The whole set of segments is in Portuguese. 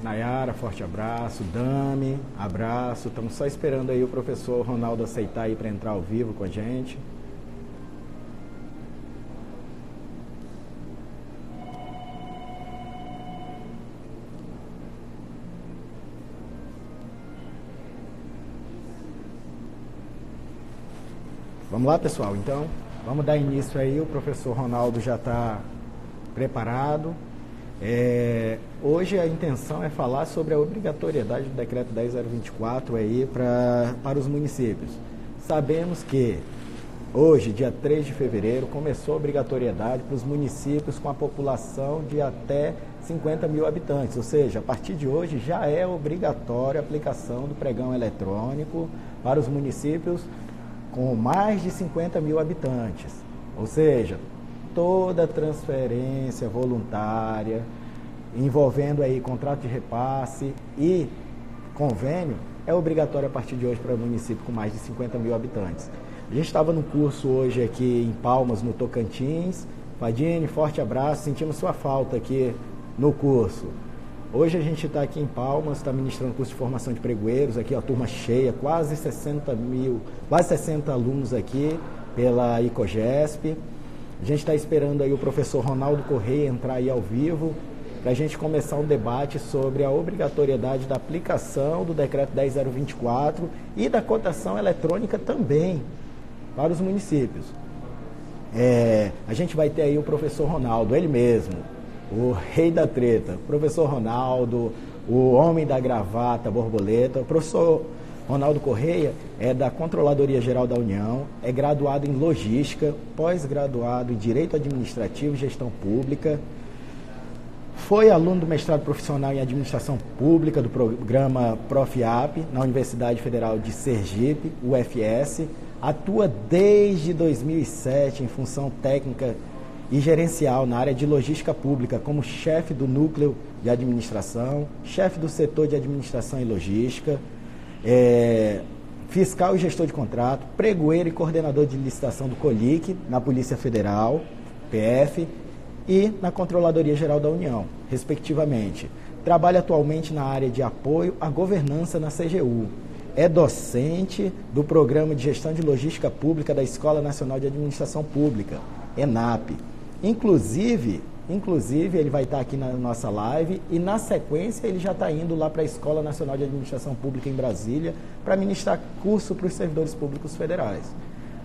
Nayara, forte abraço. Dami, abraço. Estamos só esperando aí o professor Ronaldo aceitar aí para entrar ao vivo com a gente. Vamos lá, pessoal, então, vamos dar início aí, o professor Ronaldo já está preparado. Hoje a intenção é falar sobre a obrigatoriedade do decreto 10.024 aí para os municípios. Sabemos que hoje, dia 3 de fevereiro, começou a obrigatoriedade para os municípios com a população de até 50 mil habitantes, ou seja, a partir de hoje já é obrigatória a aplicação do pregão eletrônico para os municípios com mais de 50 mil habitantes, ou seja, toda transferência voluntária envolvendo aí contrato de repasse e convênio é obrigatório a partir de hoje para o município com mais de 50 mil habitantes. A gente estava no curso hoje aqui em Palmas, no Tocantins. Fadine, forte abraço, sentimos sua falta aqui no curso. Hoje a gente está aqui em Palmas, está ministrando curso de formação de pregoeiros, aqui a turma cheia, quase 60 alunos aqui pela ICOGESP. A gente está esperando aí o professor Ronaldo Correia entrar aí ao vivo para a gente começar um debate sobre a obrigatoriedade da aplicação do decreto 10.024 e da cotação eletrônica também para os municípios. A gente vai ter aí o professor Ronaldo, ele mesmo, o rei da treta, professor Ronaldo, o homem da gravata borboleta. O professor Ronaldo Correia é da Controladoria Geral da União, é graduado em Logística, pós-graduado em Direito Administrativo e Gestão Pública, foi aluno do mestrado profissional em Administração Pública do programa Profiap na Universidade Federal de Sergipe, UFS, atua desde 2007 em função técnica e gerencial na área de logística pública, como chefe do núcleo de administração, chefe do setor de administração e logística, fiscal e gestor de contrato, pregoeiro e coordenador de licitação do COLIC, na Polícia Federal, PF, e na Controladoria Geral da União, respectivamente. Trabalha atualmente na área de apoio à governança na CGU. É docente do Programa de Gestão de Logística Pública da Escola Nacional de Administração Pública, ENAP. Inclusive, ele vai estar aqui na nossa live e, na sequência, ele já está indo lá para a Escola Nacional de Administração Pública em Brasília para ministrar curso para os servidores públicos federais.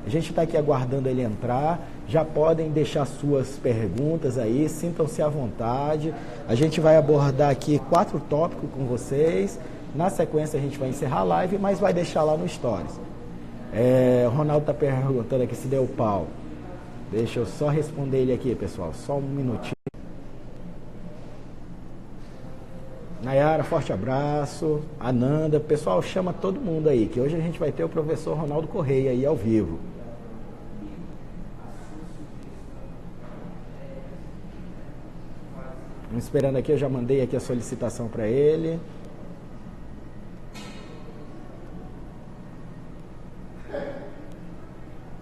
A gente está aqui aguardando ele entrar, já podem deixar suas perguntas aí, sintam-se à vontade. A gente vai abordar aqui 4 tópicos com vocês. Na sequência, a gente vai encerrar a live, mas vai deixar lá no Stories. O Ronaldo está perguntando aqui se deu pau. Deixa eu só responder ele aqui, pessoal. Só um minutinho. Nayara, forte abraço. Ananda, pessoal, chama todo mundo aí, que hoje a gente vai ter o professor Ronaldo Correia aí ao vivo. Vamos esperando aqui, eu já mandei aqui a solicitação para ele.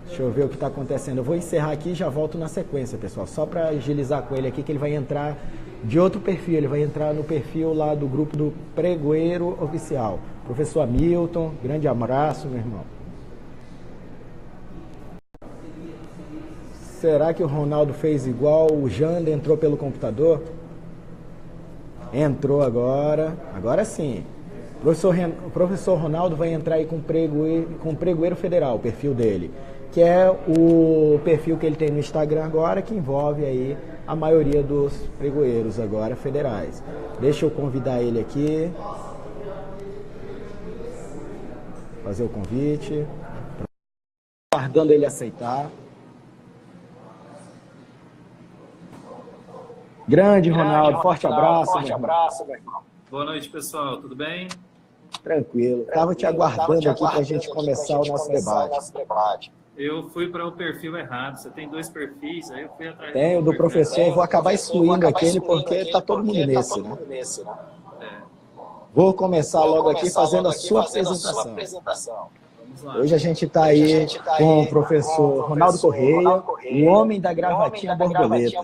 Deixa eu ver o que está acontecendo. Eu vou encerrar aqui e já volto na sequência, pessoal. Só para agilizar com ele aqui, que ele vai entrar de outro perfil. Ele vai entrar no perfil lá do grupo do Pregoeiro Oficial. Professor Hamilton, grande abraço, meu irmão. Será que o Ronaldo fez igual o Jander, entrou pelo computador? Entrou agora. Agora sim. O professor Ronaldo vai entrar aí com o Pregoeiro Federal, o perfil dele, que é o perfil que ele tem no Instagram agora, que envolve aí a maioria dos pregoeiros agora federais. Deixa eu convidar ele aqui, fazer o convite, aguardando ele aceitar. Grande Ronaldo, forte abraço. Forte abraço, meu irmão. Boa noite, pessoal, tudo bem? Tranquilo, estava te aguardando aqui para a gente começar o nosso debate. Eu fui para o perfil errado. Você tem 2 perfis, aí eu fui atrás. Tem o do professor, vou acabar excluindo aquele porque está todo mundo nesse, né? Vou começar logo aqui fazendo a sua apresentação. Hoje a gente está aí com o professor Ronaldo Correia, o homem da gravatinha borboleta.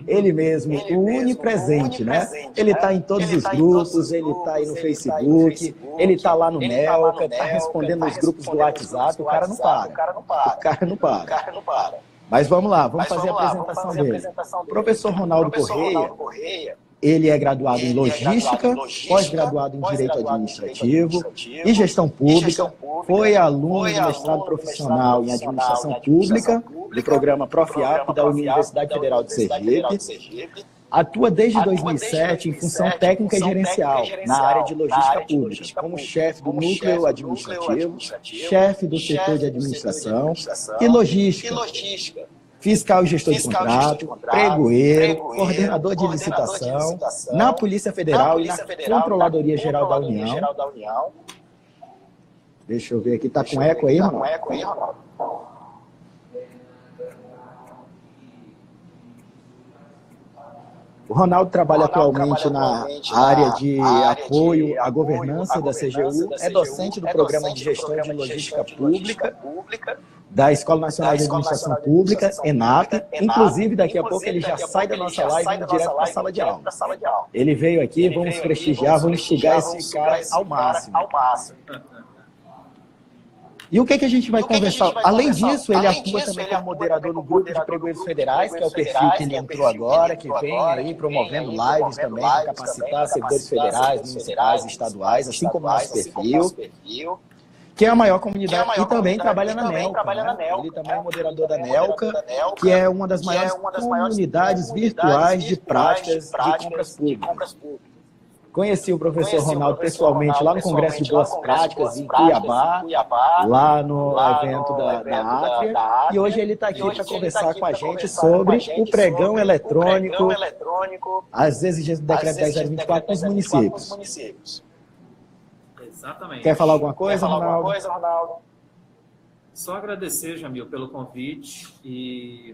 Ele mesmo, o onipresente, né? Ele está em todos os grupos, ele está aí no Facebook, ele está lá no Nelca, está respondendo nos grupos do WhatsApp, o cara não para. Mas vamos lá, vamos fazer a apresentação dele. O professor Ronaldo Correia, ele é graduado em Logística, pós-graduado em Direito Administrativo e Gestão Pública, foi aluno de mestrado profissional em Administração Pública do programa Profiap da Universidade Federal de Sergipe, atua desde 2007 em função técnica e gerencial na área de logística pública, como chefe do núcleo administrativo, chefe do setor de administração e logística, fiscal e gestor de contrato, pregoeiro, coordenador de licitação, na Polícia Federal e na Controladoria Geral da União. Deixa eu ver aqui, tá com eco aí, Ronaldo? O Ronaldo trabalha atualmente na área de apoio à governança da CGU, é docente do Programa de Gestão de Logística Pública da Escola Nacional de Administração Pública, ENAP. Inclusive, daqui a pouco ele já sai da nossa live e indo direto para a sala de aula. Ele veio aqui, vamos prestigiar, vamos sugar esse cara ao máximo. E o que a gente vai conversar? Além disso, ele atua também como moderador no grupo de pregoeiros federais, que é o perfil que ele entrou agora, que vem aí promovendo lives também para capacitar servidores federais, municipais e estaduais, assim como o nosso perfil, que é a maior comunidade, e também trabalha na Nelca, né? Ele também é moderador da Nelca, que é uma das maiores comunidades virtuais de práticas de compras públicas. Conheci o professor Ronaldo pessoalmente lá no Congresso de Boas Práticas em Cuiabá, lá no evento da Atria, e hoje ele está aqui para conversar com a gente sobre o pregão eletrônico, as exigências do decreto 10.024 para os municípios. Exatamente. Quer falar alguma coisa, Ronaldo? Só agradecer, Jamil, pelo convite, e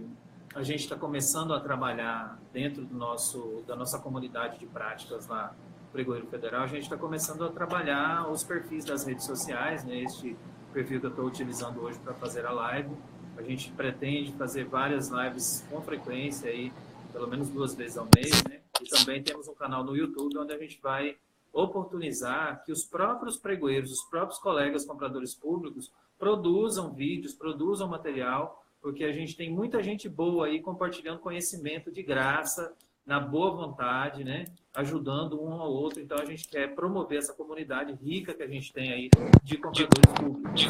a gente está começando a trabalhar dentro da nossa comunidade de práticas lá, Pregoeiro Federal. A gente está começando a trabalhar os perfis das redes sociais, né? Este perfil que eu estou utilizando hoje para fazer a live. A gente pretende fazer várias lives com frequência, aí, pelo menos 2 vezes ao mês, né? E também temos um canal no YouTube onde a gente vai oportunizar que os próprios pregoeiros, os próprios colegas compradores públicos produzam vídeos, produzam material, porque a gente tem muita gente boa aí compartilhando conhecimento de graça, na boa vontade, né? Ajudando um ao outro. Então, a gente quer promover essa comunidade rica que a gente tem aí de compradores públicos.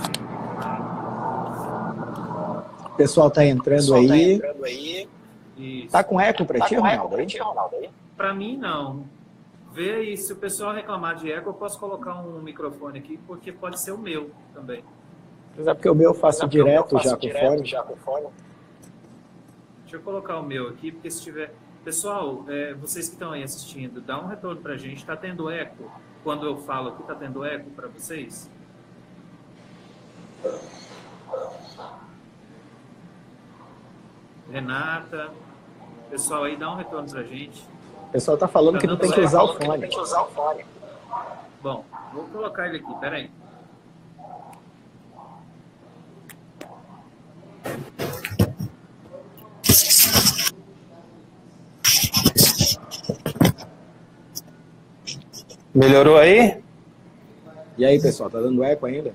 O pessoal está entrando aí. Está com eco para ti, Ronaldo? Para mim, não. Vê aí, se o pessoal reclamar de eco, eu posso colocar um microfone aqui, porque pode ser o meu também. Mas é porque o meu eu faço direto já com fone. Deixa eu colocar o meu aqui, porque se tiver... Pessoal, vocês que estão aí assistindo, dá um retorno para a gente. Está tendo eco? Quando eu falo aqui, está tendo eco para vocês? Renata, pessoal aí, dá um retorno para a gente. O pessoal está falando que não tem que usar o fone. Bom, vou colocar ele aqui, peraí. Melhorou aí? E aí, pessoal, tá dando eco ainda?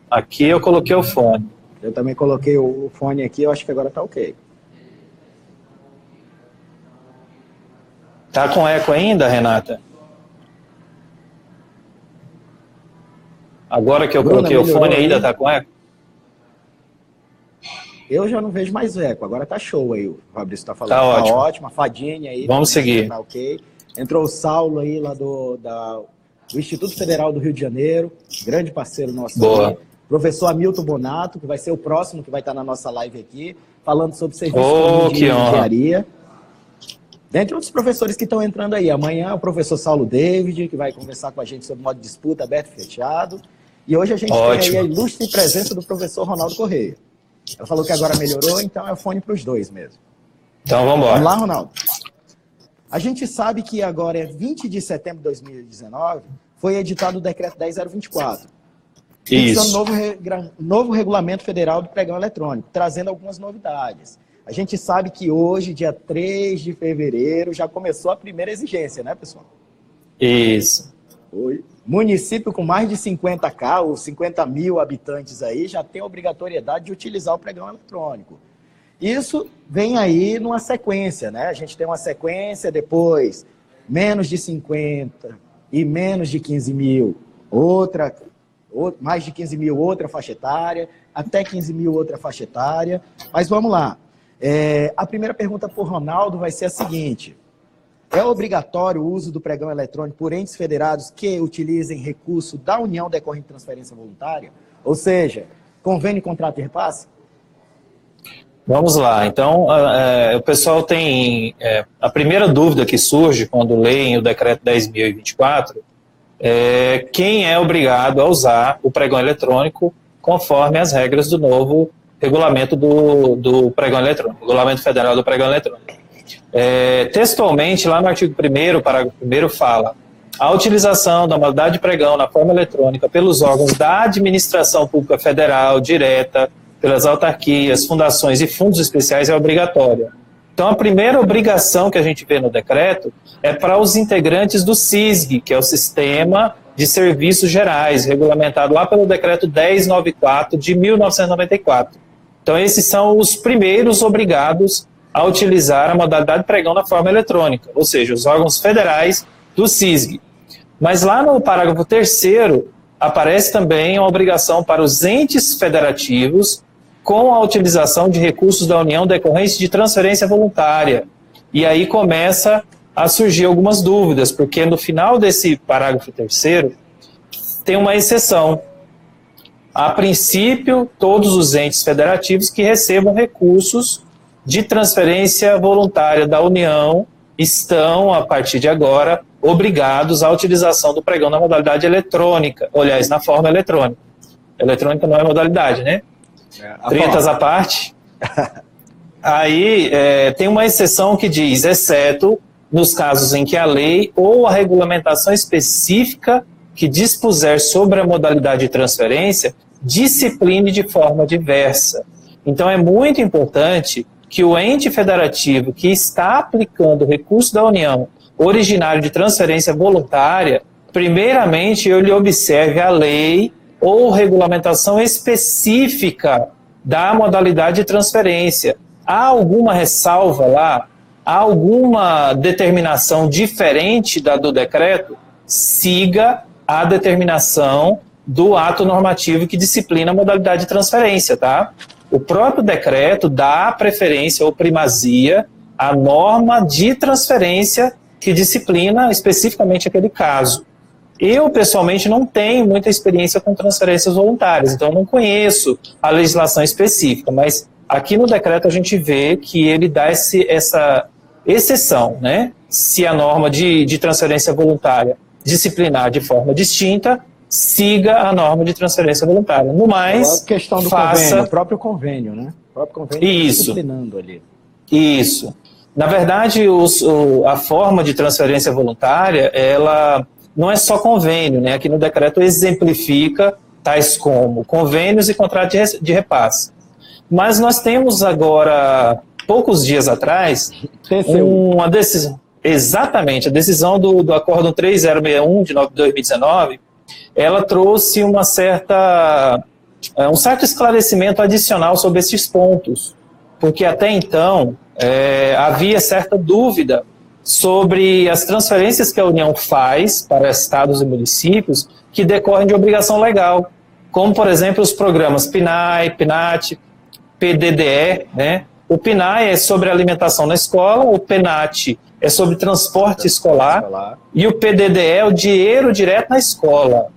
Aqui eu coloquei o fone. Eu também coloquei o fone aqui, eu acho que agora tá ok. Tá com eco ainda, Renata? Agora que eu coloquei o fone ainda tá com eco? Eu já não vejo mais eco, agora tá show aí, o Fabrício tá falando. Tá ótimo. Ótimo, a fadinha aí. Vamos seguir. Tá ok. Entrou o Saulo aí lá do Instituto Federal do Rio de Janeiro, grande parceiro nosso. Boa. Aí. Professor Hamilton Bonato, que vai ser o próximo que vai estar na nossa live aqui, falando sobre serviço de engenharia. Dentre outros professores que estão entrando aí. Amanhã o professor Saulo David, que vai conversar com a gente sobre modo de disputa aberto e fechado. E hoje a gente tem aí a ilustre presença do professor Ronaldo Correia. Ela falou que agora melhorou, então é o fone para os dois mesmo. Então vamos embora. Vamos lá, Ronaldo. A gente sabe que agora é 20 de setembro de 2019, foi editado o decreto 10.024. Isso. Novo regulamento federal do pregão eletrônico, trazendo algumas novidades. A gente sabe que hoje, dia 3 de fevereiro, já começou a primeira exigência, né, pessoal? Isso. Município com mais de 50.000 ou 50 mil habitantes aí já tem a obrigatoriedade de utilizar o pregão eletrônico. Isso vem aí numa sequência, né? A gente tem uma sequência, depois menos de 50 e menos de 15 mil, mais de 15 mil outra faixa etária, até 15 mil outra faixa etária. Mas vamos lá. A primeira pergunta para o Ronaldo vai ser a seguinte: é obrigatório o uso do pregão eletrônico por entes federados que utilizem recurso da União decorrente de transferência voluntária? Ou seja, convênio, contrato e repasse? Vamos lá. Então, o pessoal tem... a primeira dúvida que surge quando leem o decreto 10.024 é quem é obrigado a usar o pregão eletrônico conforme as regras do novo regulamento do pregão eletrônico, regulamento federal do pregão eletrônico. Textualmente, lá no artigo 1º, parágrafo 1º, fala: a utilização da modalidade de pregão na forma eletrônica pelos órgãos da administração pública federal, direta, pelas autarquias, fundações e fundos especiais é obrigatória. Então, a primeira obrigação que a gente vê no decreto é para os integrantes do SISG, que é o Sistema de Serviços Gerais, regulamentado lá pelo decreto 1094 de 1994. Então, esses são os primeiros obrigados a utilizar a modalidade de pregão na forma eletrônica, ou seja, os órgãos federais do SISG. Mas lá no parágrafo 3º, aparece também uma obrigação para os entes federativos com a utilização de recursos da União decorrentes de transferência voluntária. E aí começa a surgir algumas dúvidas, porque no final desse parágrafo 3º tem uma exceção. A princípio, todos os entes federativos que recebam recursos de transferência voluntária da União estão, a partir de agora, obrigados à utilização do pregão na modalidade eletrônica, aliás, na forma eletrônica. Eletrônica não é modalidade, né? Tretas à parte. Aí tem uma exceção que diz, exceto nos casos em que a lei ou a regulamentação específica que dispuser sobre a modalidade de transferência discipline de forma diversa. Então é muito importante que o ente federativo que está aplicando o recurso da União originário de transferência voluntária, primeiramente ele observe a lei ou regulamentação específica da modalidade de transferência. Há alguma ressalva lá? Há alguma determinação diferente da do decreto? Siga a determinação do ato normativo que disciplina a modalidade de transferência, tá? O próprio decreto dá preferência ou primazia à norma de transferência que disciplina especificamente aquele caso. Eu, pessoalmente, não tenho muita experiência com transferências voluntárias, então eu não conheço a legislação específica, mas aqui no decreto a gente vê que ele dá essa exceção, né? Se a norma de transferência voluntária disciplinar de forma distinta, siga a norma de transferência voluntária. No mais, a questão do convênio, o próprio convênio, né? O próprio convênio isso, disciplinando ali. Isso. Na verdade, a forma de transferência voluntária, ela não é só convênio, né? Aqui no decreto exemplifica tais como convênios e contrato de repasse. Mas nós temos agora, poucos dias atrás, uma decisão, exatamente, a decisão do Acórdão 3061 de 2019, ela trouxe um certo esclarecimento adicional sobre esses pontos, porque até então havia certa dúvida sobre as transferências que a União faz para estados e municípios que decorrem de obrigação legal, como, por exemplo, os programas PNAE, PNAT, PDDE, né? O PNAE é sobre alimentação na escola, o PNAT é sobre transporte escolar e o PDDE é o dinheiro direto na escola.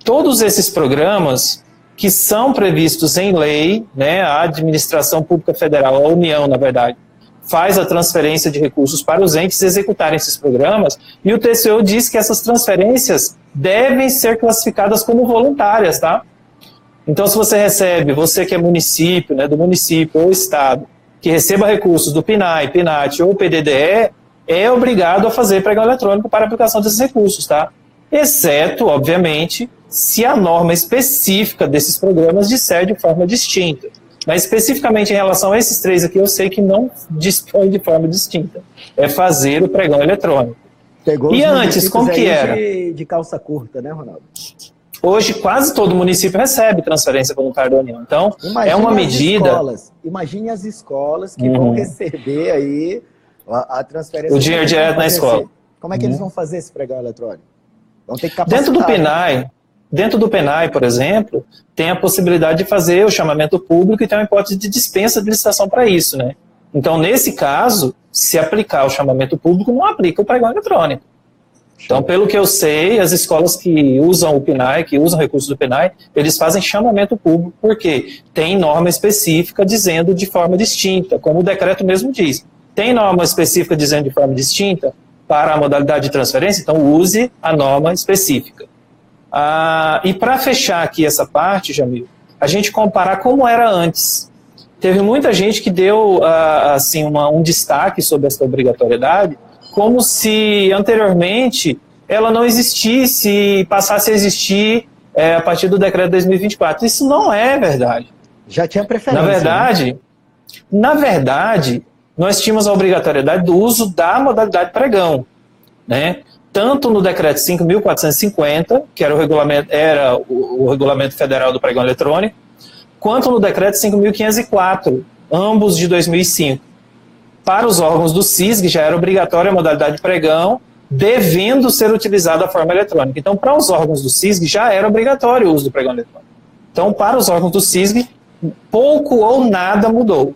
Todos esses programas que são previstos em lei, né, a Administração Pública Federal, a União, na verdade, faz a transferência de recursos para os entes executarem esses programas, e o TCU diz que essas transferências devem ser classificadas como voluntárias, tá? Então, se você recebe, você que é município, né, do município ou estado, que receba recursos do PNAE, PNAT ou PDDE, é obrigado a fazer pregão eletrônico para a aplicação desses recursos, tá? exceto, obviamente, se a norma específica desses programas disser de forma distinta. Mas especificamente em relação a esses 3 aqui, eu sei que não dispõe de forma distinta. É fazer o pregão eletrônico. Pegou e antes, como que era? De calça curta, né, Ronaldo? Hoje, quase todo município recebe transferência voluntária da União. Então, imagine é uma medida... Imagine as escolas que vão receber aí a transferência. O dinheiro direto na escola. Como é que eles vão fazer esse pregão eletrônico? Vão ter que capacitar. Dentro do PENAI, por exemplo, tem a possibilidade de fazer o chamamento público e tem uma hipótese de dispensa de licitação para isso, né? Então, nesse caso, se aplicar o chamamento público, não aplica o pregão eletrônico. Então, pelo que eu sei, as escolas que usam o PENAI, que usam recursos do PENAI, eles fazem chamamento público, porque tem norma específica dizendo de forma distinta, como o decreto mesmo diz. Tem norma específica dizendo de forma distinta para a modalidade de transferência, então use a norma específica. E para fechar aqui essa parte, Jamil, a gente comparar como era antes. Teve muita gente que deu assim, um destaque sobre essa obrigatoriedade, como se anteriormente ela não existisse e passasse a existir a partir do decreto de 2024. Isso não é verdade. Já tinha preferência. Na verdade, nós tínhamos a obrigatoriedade do uso da modalidade pregão, né? Tanto no decreto 5.450, que era o regulamento federal do pregão eletrônico, quanto no decreto 5.504, ambos de 2005. Para os órgãos do CISG já era obrigatória a modalidade pregão, devendo ser utilizada a forma eletrônica. Então, para os órgãos do CISG já era obrigatório o uso do pregão eletrônico. Então, para os órgãos do CISG, pouco ou nada mudou.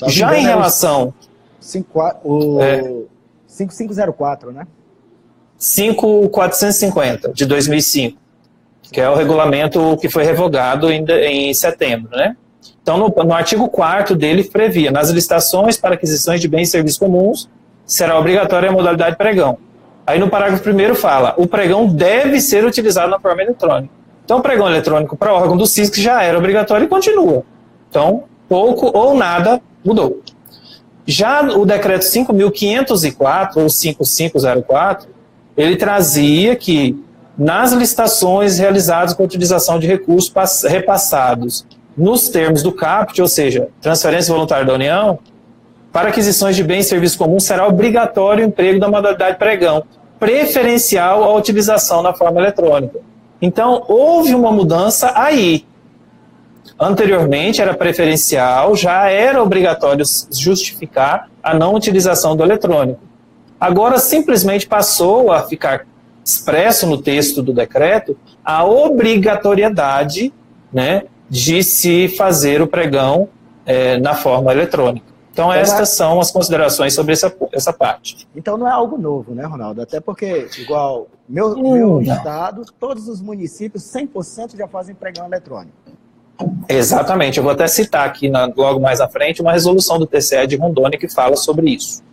Já em relação... 5504, né? 5.450, de 2005, que é o regulamento que foi revogado em setembro, né? Então, no artigo 4º dele previa, nas licitações para aquisições de bens e serviços comuns, será obrigatória a modalidade pregão. Aí no parágrafo 1º fala, o pregão deve ser utilizado na forma eletrônica. Então, o pregão eletrônico para o órgão do CISG já era obrigatório e continua. Então, pouco ou nada mudou. Já o decreto 5.504, ou 5504, ele trazia que nas licitações realizadas com a utilização de recursos repassados nos termos do CAPT, ou seja, transferência voluntária da União, para aquisições de bens e serviços comuns será obrigatório o emprego da modalidade pregão, preferencial à utilização na forma eletrônica. Então, houve uma mudança aí. Anteriormente era preferencial, já era obrigatório justificar a não utilização do eletrônico. Agora, simplesmente passou a ficar expresso no texto do decreto a obrigatoriedade, né, de se fazer o pregão na forma eletrônica. Então, estas são as considerações sobre essa parte. Então, não é algo novo, né, Ronaldo? Até porque, igual meu estado, todos os municípios, 100% já fazem pregão eletrônico. Exatamente. Eu vou até citar aqui, logo mais à frente, uma resolução do TCE de Rondônia que fala sobre isso.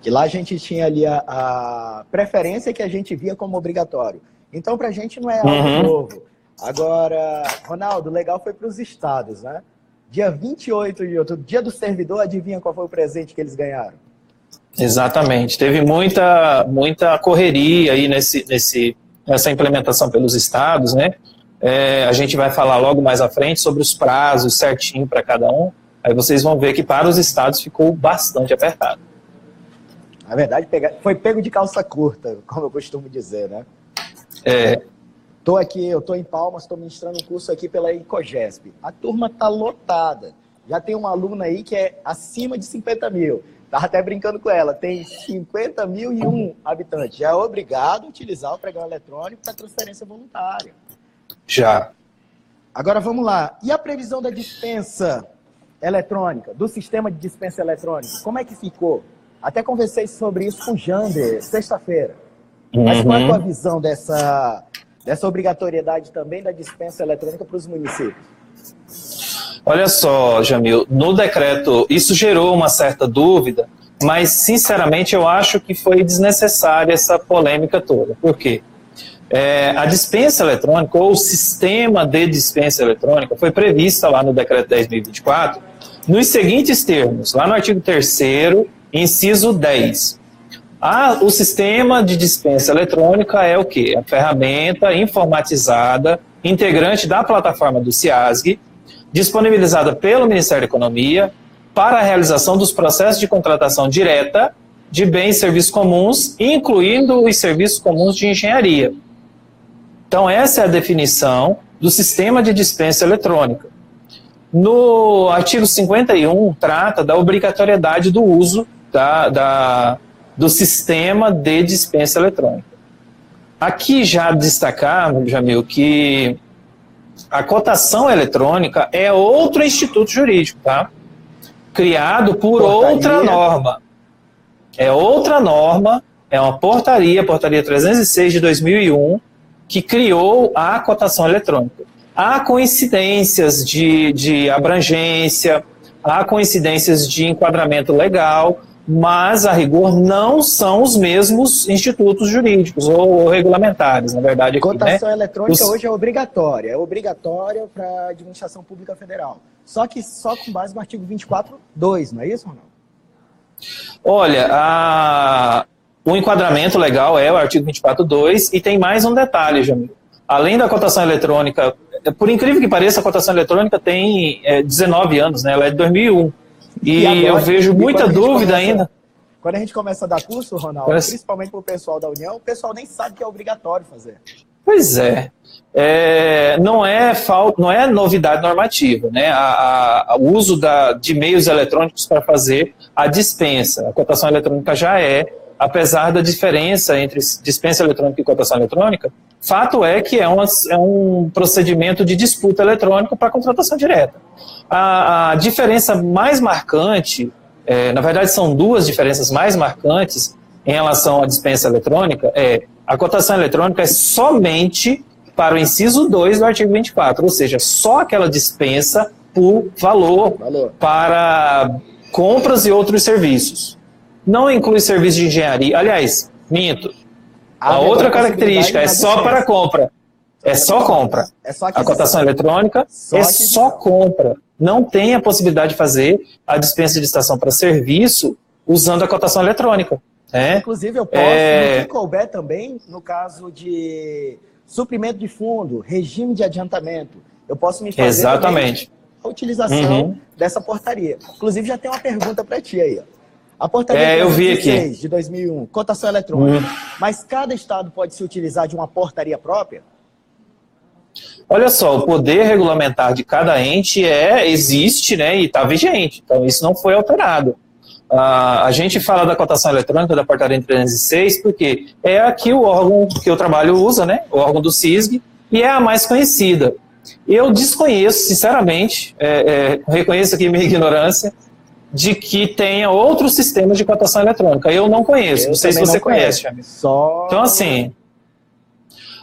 Que lá a gente tinha ali a preferência que a gente via como obrigatório. Então, para a gente não é algo novo. Agora, Ronaldo, legal foi para os estados, né? Dia 28 de outubro, dia do servidor, adivinha qual foi o presente que eles ganharam? Exatamente. Teve muita correria aí nessa implementação pelos estados, né? A gente vai falar logo mais à frente sobre os prazos certinho para cada um. Aí vocês vão ver que para os estados ficou bastante apertado. Na verdade, foi pego de calça curta, como eu costumo dizer, né? Eu tô em Palmas, estou ministrando um curso aqui pela Icogesp. A turma tá lotada. Já tem uma aluna aí que é acima de 50 mil. Estava até brincando com ela. Tem 50.001 habitantes. Já é obrigado a utilizar o pregão eletrônico para transferência voluntária. Já. Agora vamos lá. E a previsão da dispensa eletrônica, do sistema de dispensa eletrônica? Como é que ficou? Até conversei sobre isso com o Jander, sexta-feira. Mas qual é a tua visão dessa obrigatoriedade também da dispensa eletrônica para os municípios? Olha só, Jamil, no decreto, isso gerou uma certa dúvida, mas, sinceramente, eu acho que foi desnecessária essa polêmica toda. Por quê? A dispensa eletrônica, ou o sistema de dispensa eletrônica, foi prevista lá no decreto 10.024, nos seguintes termos, lá no artigo 3º, inciso 10. O sistema de dispensa eletrônica é o quê? A ferramenta informatizada, integrante da plataforma do CIASG, disponibilizada pelo Ministério da Economia para a realização dos processos de contratação direta de bens e serviços comuns, incluindo os serviços comuns de engenharia. Então, essa é a definição do sistema de dispensa eletrônica. No artigo 51, trata da obrigatoriedade do uso do sistema de dispensa eletrônica. Aqui já destacar, Jamil, que a cotação eletrônica é outro instituto jurídico, tá? Criado por outra norma. É outra norma, é uma portaria 306 de 2001, que criou a cotação eletrônica. Há coincidências de abrangência, há coincidências de enquadramento legal, mas, a rigor, não são os mesmos institutos jurídicos ou regulamentares, na verdade. Aqui, cotação eletrônica hoje é obrigatória para a administração pública federal. Só que só com base no artigo 24.2, não é isso, Ronaldo? Olha, o enquadramento legal é o artigo 24.2 e tem mais um detalhe, Jamil. Além da cotação eletrônica, por incrível que pareça, a cotação eletrônica tem 19 anos, né? Ela é de 2001. E agora, eu vejo muita dúvida ainda. Quando a gente começa a dar curso, Ronaldo, principalmente para o pessoal da União, o pessoal nem sabe que é obrigatório fazer. Pois é. Não é novidade normativa, né? O uso de meios eletrônicos para fazer a dispensa. A cotação eletrônica já apesar da diferença entre dispensa eletrônica e cotação eletrônica, fato é que é um procedimento de disputa eletrônica para contratação direta. A diferença mais marcante, na verdade são duas diferenças mais marcantes em relação à dispensa eletrônica, a cotação eletrônica é somente para o inciso 2 do artigo 24, ou seja, só aquela dispensa por valor para compras e outros serviços. Não inclui serviço de engenharia. Aliás, minto. A outra característica é só para compra. É só compra. A cotação eletrônica é só compra. Não tem a possibilidade de fazer a dispensa de licitação para serviço usando a cotação eletrônica. Inclusive, eu posso, no que couber também, no caso de suprimento de fundo, regime de adiantamento, eu posso me fazer exatamente a utilização dessa portaria. Inclusive, já tem uma pergunta para ti aí, ó. A portaria eu vi aqui. De 2001, cotação eletrônica. Mas cada estado pode se utilizar de uma portaria própria? Olha só, o poder regulamentar de cada ente existe, né, e está vigente. Então, isso não foi alterado. A gente fala da cotação eletrônica da portaria 306 porque é aqui o órgão que o trabalho usa, né, o órgão do CISG, e é a mais conhecida. Eu desconheço, sinceramente, reconheço aqui minha ignorância, de que tenha outros sistemas de cotação eletrônica. Eu não conheço, não sei se você conhece. Então, assim,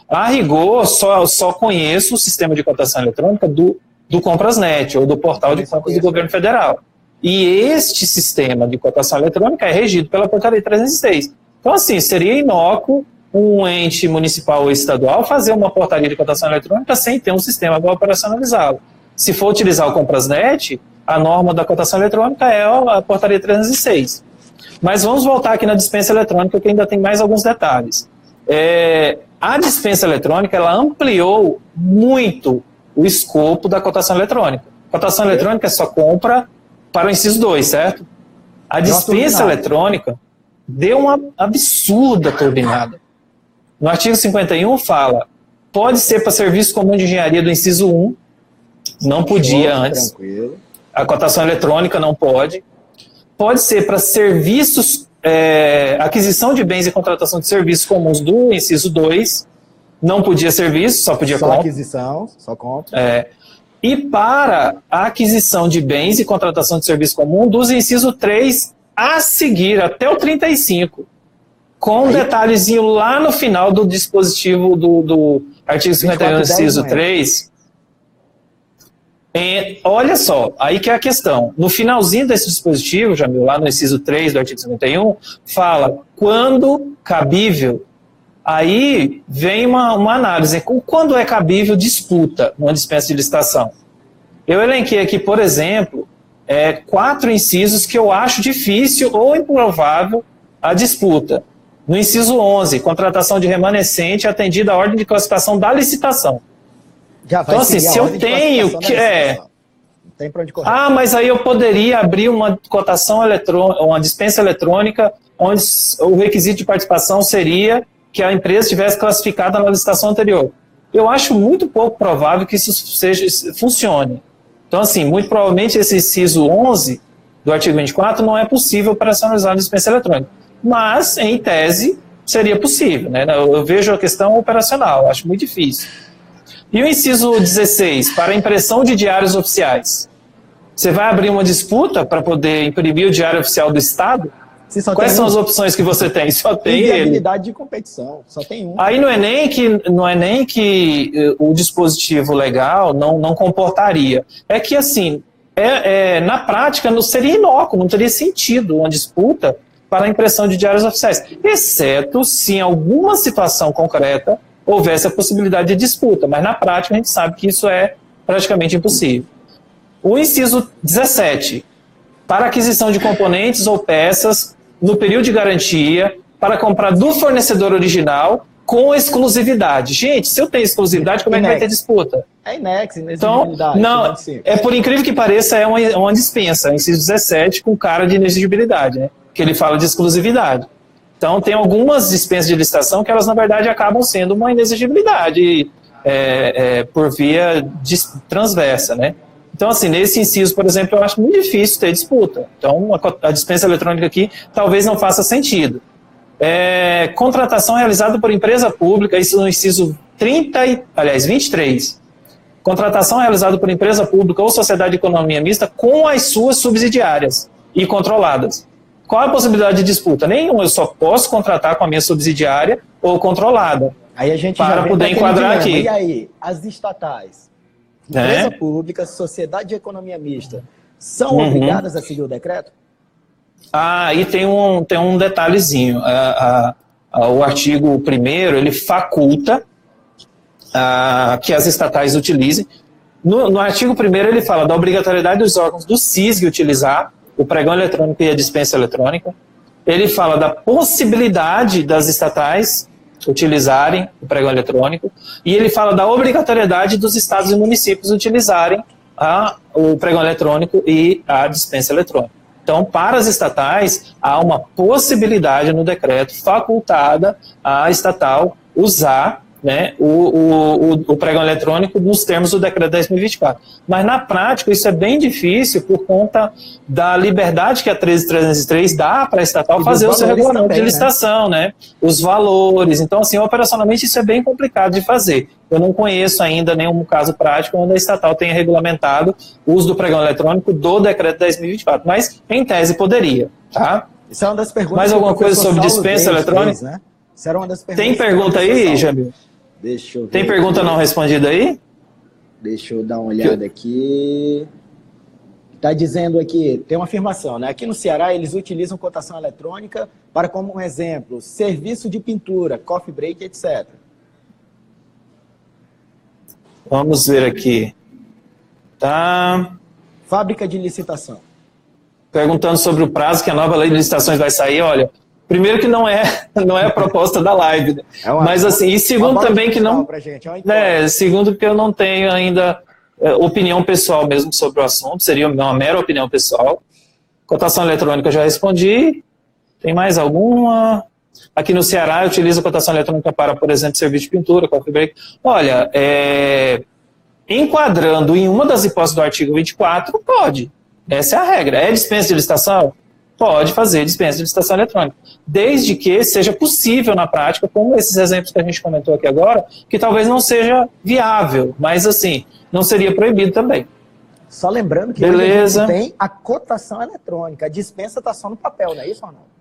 a rigor, só conheço o sistema de cotação eletrônica do Comprasnet, ou do portal de compras do governo federal. E este sistema de cotação eletrônica é regido pela portaria 306. Então, assim, seria inócuo um ente municipal ou estadual fazer uma portaria de cotação eletrônica sem ter um sistema para operacionalizá-lo. Se for utilizar o Comprasnet, a norma da cotação eletrônica é a portaria 306. Mas vamos voltar aqui na dispensa eletrônica, que ainda tem mais alguns detalhes. A dispensa eletrônica, ela ampliou muito o escopo da cotação eletrônica. A cotação eletrônica é só compra para o inciso 2, certo? A dispensa eletrônica deu uma absurda turbinada. No artigo 51 fala, pode ser para serviço comum de engenharia do inciso 1, não podia antes. Tranquilo. A cotação eletrônica não pode. Pode ser para serviços, aquisição de bens e contratação de serviços comuns do inciso 2, não podia serviço, só podia compra. Só aquisição, só compra. E para a aquisição de bens e contratação de serviço comum dos inciso 3 a seguir, até o 35, com um detalhezinho lá no final do dispositivo do artigo 51, inciso 3. Olha só, aí que é a questão. No finalzinho desse dispositivo, Jamil, lá no inciso 3 do artigo 51, fala quando cabível. Aí vem uma análise. Quando é cabível disputa numa dispensa de licitação? Eu elenquei aqui, por exemplo, 4 incisos que eu acho difícil ou improvável a disputa. No inciso 11, contratação de remanescente atendida à ordem de classificação da licitação. Já vai então, assim, se eu tenho que... Não tem para onde correr. Ah, mas aí eu poderia abrir uma cotação eletrônica, uma dispensa eletrônica, onde o requisito de participação seria que a empresa estivesse classificada na licitação anterior. Eu acho muito pouco provável que isso funcione. Então, assim, muito provavelmente esse inciso 11 do artigo 24 não é possível operacionalizar a dispensa eletrônica. Mas, em tese, seria possível, né? Eu vejo a questão operacional, acho muito difícil. E o inciso 16, para impressão de diários oficiais. Você vai abrir uma disputa para poder imprimir o diário oficial do Estado? Quais são as opções que você tem? Só tem ele. Viabilidade de competição, só tem um. Aí não é nem que o dispositivo legal não comportaria. É que, assim, na prática não seria inócuo, não teria sentido uma disputa para a impressão de diários oficiais, exceto se em alguma situação concreta houvesse a possibilidade de disputa, mas na prática a gente sabe que isso é praticamente impossível. O inciso 17, para aquisição de componentes ou peças no período de garantia, para comprar do fornecedor original com exclusividade. Gente, se eu tenho exclusividade, como é que vai ter disputa? É inexigibilidade. Então, não, por incrível que pareça, é uma dispensa, inciso 17, com cara de inexigibilidade, né? Que ele fala de exclusividade. Então, tem algumas dispensas de licitação que elas, na verdade, acabam sendo uma inexigibilidade por via transversa, né? Então, assim, nesse inciso, por exemplo, eu acho muito difícil ter disputa. Então, a dispensa eletrônica aqui talvez não faça sentido. Contratação realizada por empresa pública, isso no inciso 23. Contratação realizada por empresa pública ou sociedade de economia mista com as suas subsidiárias e controladas. Qual a possibilidade de disputa? Nenhuma, eu só posso contratar com a minha subsidiária ou controlada. Aí a gente para poder enquadrar aqui. E aí, as estatais, empresa pública, sociedade de economia mista, são obrigadas a seguir o decreto? Aí tem um detalhezinho. O artigo 1º, ele faculta que as estatais utilizem. No artigo 1º, ele fala da obrigatoriedade dos órgãos do CISG utilizar o pregão eletrônico e a dispensa eletrônica. Ele fala da possibilidade das estatais utilizarem o pregão eletrônico, e ele fala da obrigatoriedade dos estados e municípios utilizarem o pregão eletrônico e a dispensa eletrônica. Então, para as estatais, há uma possibilidade no decreto facultada à estatal usar, né, o pregão eletrônico nos termos do decreto 10.024. Mas, na prática, isso é bem difícil por conta da liberdade que a 13.303 dá para a estatal fazer o seu regulamento também, de licitação, né? Os valores. Então, assim, operacionalmente, isso é bem complicado de fazer. Eu não conheço ainda nenhum caso prático onde a estatal tenha regulamentado o uso do pregão eletrônico do decreto 10.024, mas, em tese, poderia, tá? Isso é uma das perguntas. Mais alguma coisa sobre dispensa eletrônica? Né? Isso era uma das perguntas. Tem pergunta aí, Jamil? Deixa eu ver. Tem pergunta não respondida aí? Deixa eu dar uma olhada aqui. Está dizendo aqui, tem uma afirmação, né? Aqui no Ceará eles utilizam cotação eletrônica para, como um exemplo, serviço de pintura, coffee break, etc. Vamos ver aqui. Tá. Fábrica de licitação. Perguntando sobre o prazo que a nova lei de licitações vai sair, olha, primeiro que não é a proposta da live, né? Mas assim, e segundo também que não, segundo que eu não tenho ainda opinião pessoal mesmo sobre o assunto, seria uma mera opinião pessoal. Cotação eletrônica eu já respondi. Tem mais alguma? Aqui no Ceará eu utilizo a cotação eletrônica para, por exemplo, serviço de pintura, coffee break. Olha, enquadrando em uma das hipóteses do artigo 24, pode. Essa é a regra. É dispensa de licitação? Pode fazer dispensa de licitação eletrônica, desde que seja possível na prática, como esses exemplos que a gente comentou aqui agora, que talvez não seja viável, mas assim, não seria proibido também. Só lembrando que hoje a gente tem a cotação eletrônica, a dispensa está só no papel, não é isso ou não?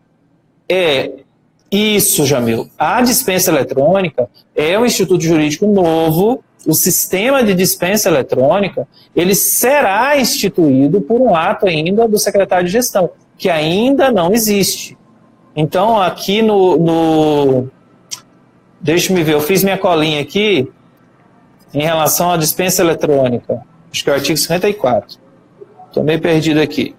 Isso, Jamil. A dispensa eletrônica é um instituto jurídico novo. O sistema de dispensa eletrônica, ele será instituído por um ato ainda do secretário de gestão, que ainda não existe. Então, aqui deixa-me ver, eu fiz minha colinha aqui em relação à dispensa eletrônica. Acho que é o artigo 54. Estou meio perdido aqui.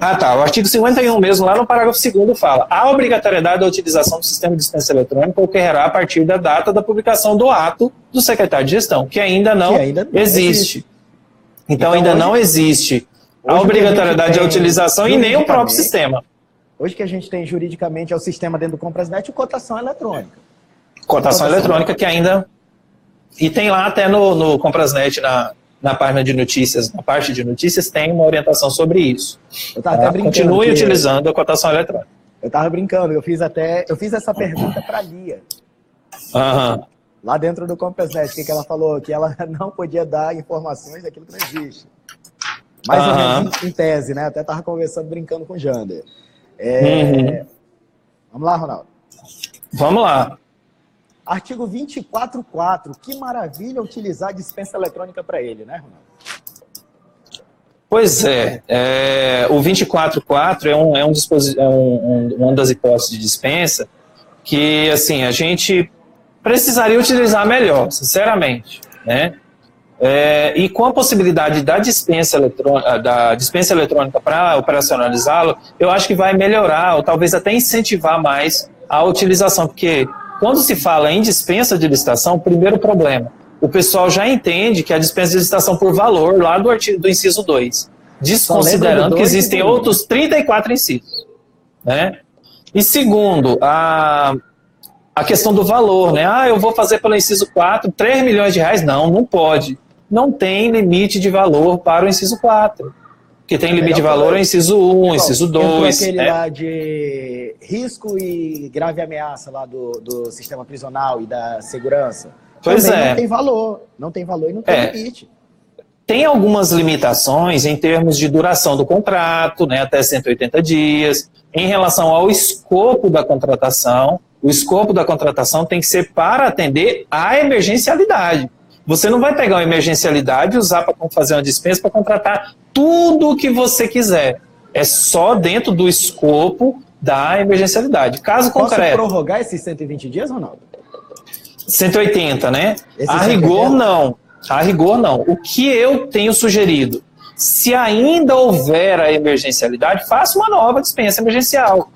O artigo 51 mesmo, lá no parágrafo 2º, fala: a obrigatoriedade da utilização do sistema de dispensa eletrônica ocorrerá a partir da data da publicação do ato do secretário de gestão, que ainda não existe. Então ainda hoje, não existe a obrigatoriedade da utilização e nem o próprio sistema. Hoje que a gente tem juridicamente é o sistema dentro do Comprasnet e cotação eletrônica. Cotação eletrônica que ainda... E tem lá até no Comprasnet, na página de notícias, na parte de notícias, tem uma orientação sobre isso. Eu estava até brincando. Continue utilizando a cotação eletrônica. Eu estava brincando, eu fiz essa pergunta para a Lia. Lá dentro do Comprasnet, o que ela falou? Que ela não podia dar informações daquilo que não existe. Mais ou menos em tese, né? Até estava conversando, brincando com o Jander. Vamos lá, Ronaldo? Vamos lá. Artigo 24.4. Que maravilha utilizar a dispensa eletrônica para ele, né, Ronaldo? Pois é. O 24.4 uma das hipóteses de dispensa que, assim, a gente precisaria utilizar melhor, sinceramente, né? E com a possibilidade da dispensa eletrônica para operacionalizá-lo, eu acho que vai melhorar, ou talvez até incentivar mais a utilização, porque quando se fala em dispensa de licitação, o primeiro problema, o pessoal já entende que a dispensa de licitação por valor, lá do inciso 2, desconsiderando que existem outros 34 incisos, né? E segundo, a questão do valor, né? Eu vou fazer pelo inciso 4, 3 milhões de reais. Não pode. Não tem limite de valor para o inciso 4. Que tem limite de valor é o inciso 1, inciso 2. Aquele lá de risco e grave ameaça lá do sistema prisional e da segurança. Pois também não tem valor. Não tem valor e não tem limite. Tem algumas limitações em termos de duração do contrato, né, até 180 dias, em relação ao escopo da contratação. O escopo da contratação tem que ser para atender à emergencialidade. Você não vai pegar uma emergencialidade e usar para fazer uma dispensa para contratar tudo o que você quiser. É só dentro do escopo da emergencialidade. Caso concreto. Posso prorrogar esses 120 dias, Ronaldo? 180, né? A rigor, não. A rigor, não. O que eu tenho sugerido? Se ainda houver a emergencialidade, faça uma nova dispensa emergencial.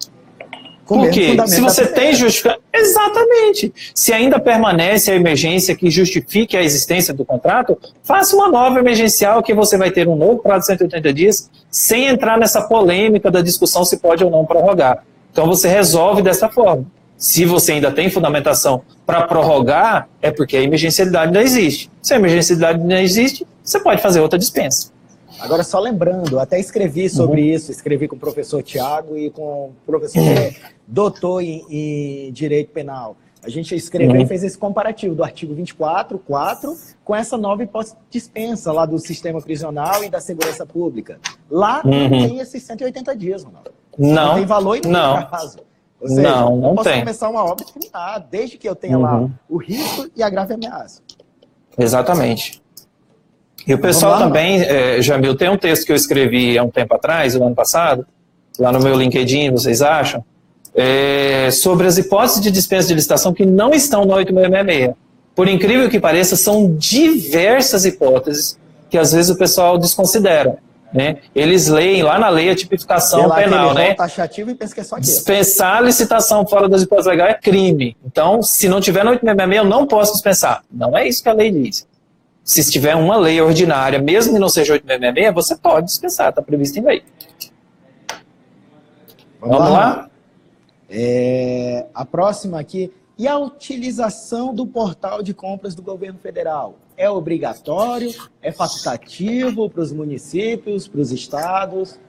Porque se você tem justificação... Exatamente. Se ainda permanece a emergência que justifique a existência do contrato, faça uma nova emergencial que você vai ter um novo prazo de 180 dias, sem entrar nessa polêmica da discussão se pode ou não prorrogar. Então você resolve dessa forma. Se você ainda tem fundamentação para prorrogar, é porque a emergencialidade ainda existe. Se a emergencialidade não existe, você pode fazer outra dispensa. Agora, só lembrando, até escrevi sobre isso, escrevi com o professor Tiago e com o professor que é doutor em Direito Penal. A gente escreveu e fez esse comparativo do artigo 24.4 com essa nova hipótese de dispensa lá do sistema prisional e da segurança pública. Lá tem esses 180 dias, Ronaldo. Não tem valor e não tem prazo. Ou seja, eu posso começar uma obra terminada, desde que eu tenha lá o risco e a grave ameaça. Exatamente. E o pessoal também, Jamil, tem um texto que eu escrevi há um tempo atrás, o ano passado, lá no meu LinkedIn, vocês acham, sobre as hipóteses de dispensa de licitação que não estão no 8666. Por incrível que pareça, são diversas hipóteses que às vezes o pessoal desconsidera. Né? Eles leem lá na lei a tipificação penal, né? Taxativo e pensa que é só aquilo. Dispensar a licitação fora das hipóteses legais é crime. Então, se não tiver no 8666, eu não posso dispensar. Não é isso que a lei diz. Se tiver uma lei ordinária, mesmo que não seja 8666, você pode dispensar, está previsto em lei. Vamos lá? A próxima aqui. E a utilização do portal de compras do governo federal? É obrigatório? É facultativo para os municípios, para os estados?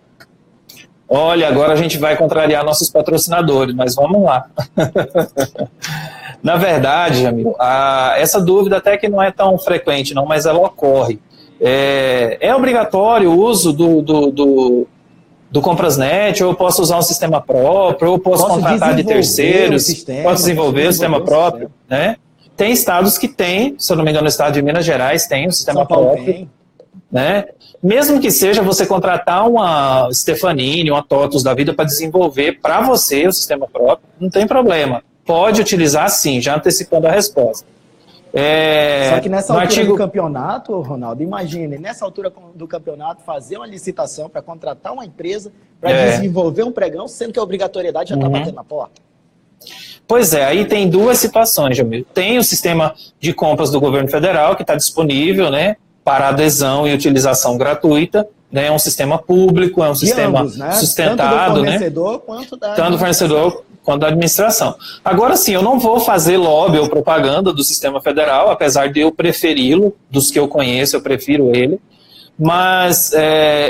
Olha, agora a gente vai contrariar nossos patrocinadores, mas vamos lá. Na verdade, amigo, essa dúvida até que não é tão frequente, não, mas ela ocorre. É obrigatório o uso do Comprasnet, ou eu posso usar um sistema próprio, ou eu posso contratar de terceiros, posso desenvolver o sistema próprio, né? Tem estados que têm, se eu não me engano, o estado de Minas Gerais tem um sistema próprio, né? Mesmo que seja você contratar uma Stefanini, uma TOTUS da vida para desenvolver para você o sistema próprio, não tem problema. Pode utilizar sim, já antecipando a resposta. Só que nessa altura do campeonato, Ronaldo, imagine, nessa altura do campeonato, fazer uma licitação para contratar uma empresa para desenvolver um pregão, sendo que a obrigatoriedade já está batendo na porta. Pois é, aí tem duas situações, Jamil. Tem o sistema de compras do governo federal, que está disponível, né, para adesão e utilização gratuita, né, é um sistema público, é um sistema ambos, né? sustentado, tanto do fornecedor, né? Quanto da tanto do fornecedor quanto da administração. Agora sim, eu não vou fazer lobby ou propaganda do sistema federal, apesar de eu preferi-lo, dos que eu conheço, eu prefiro ele, mas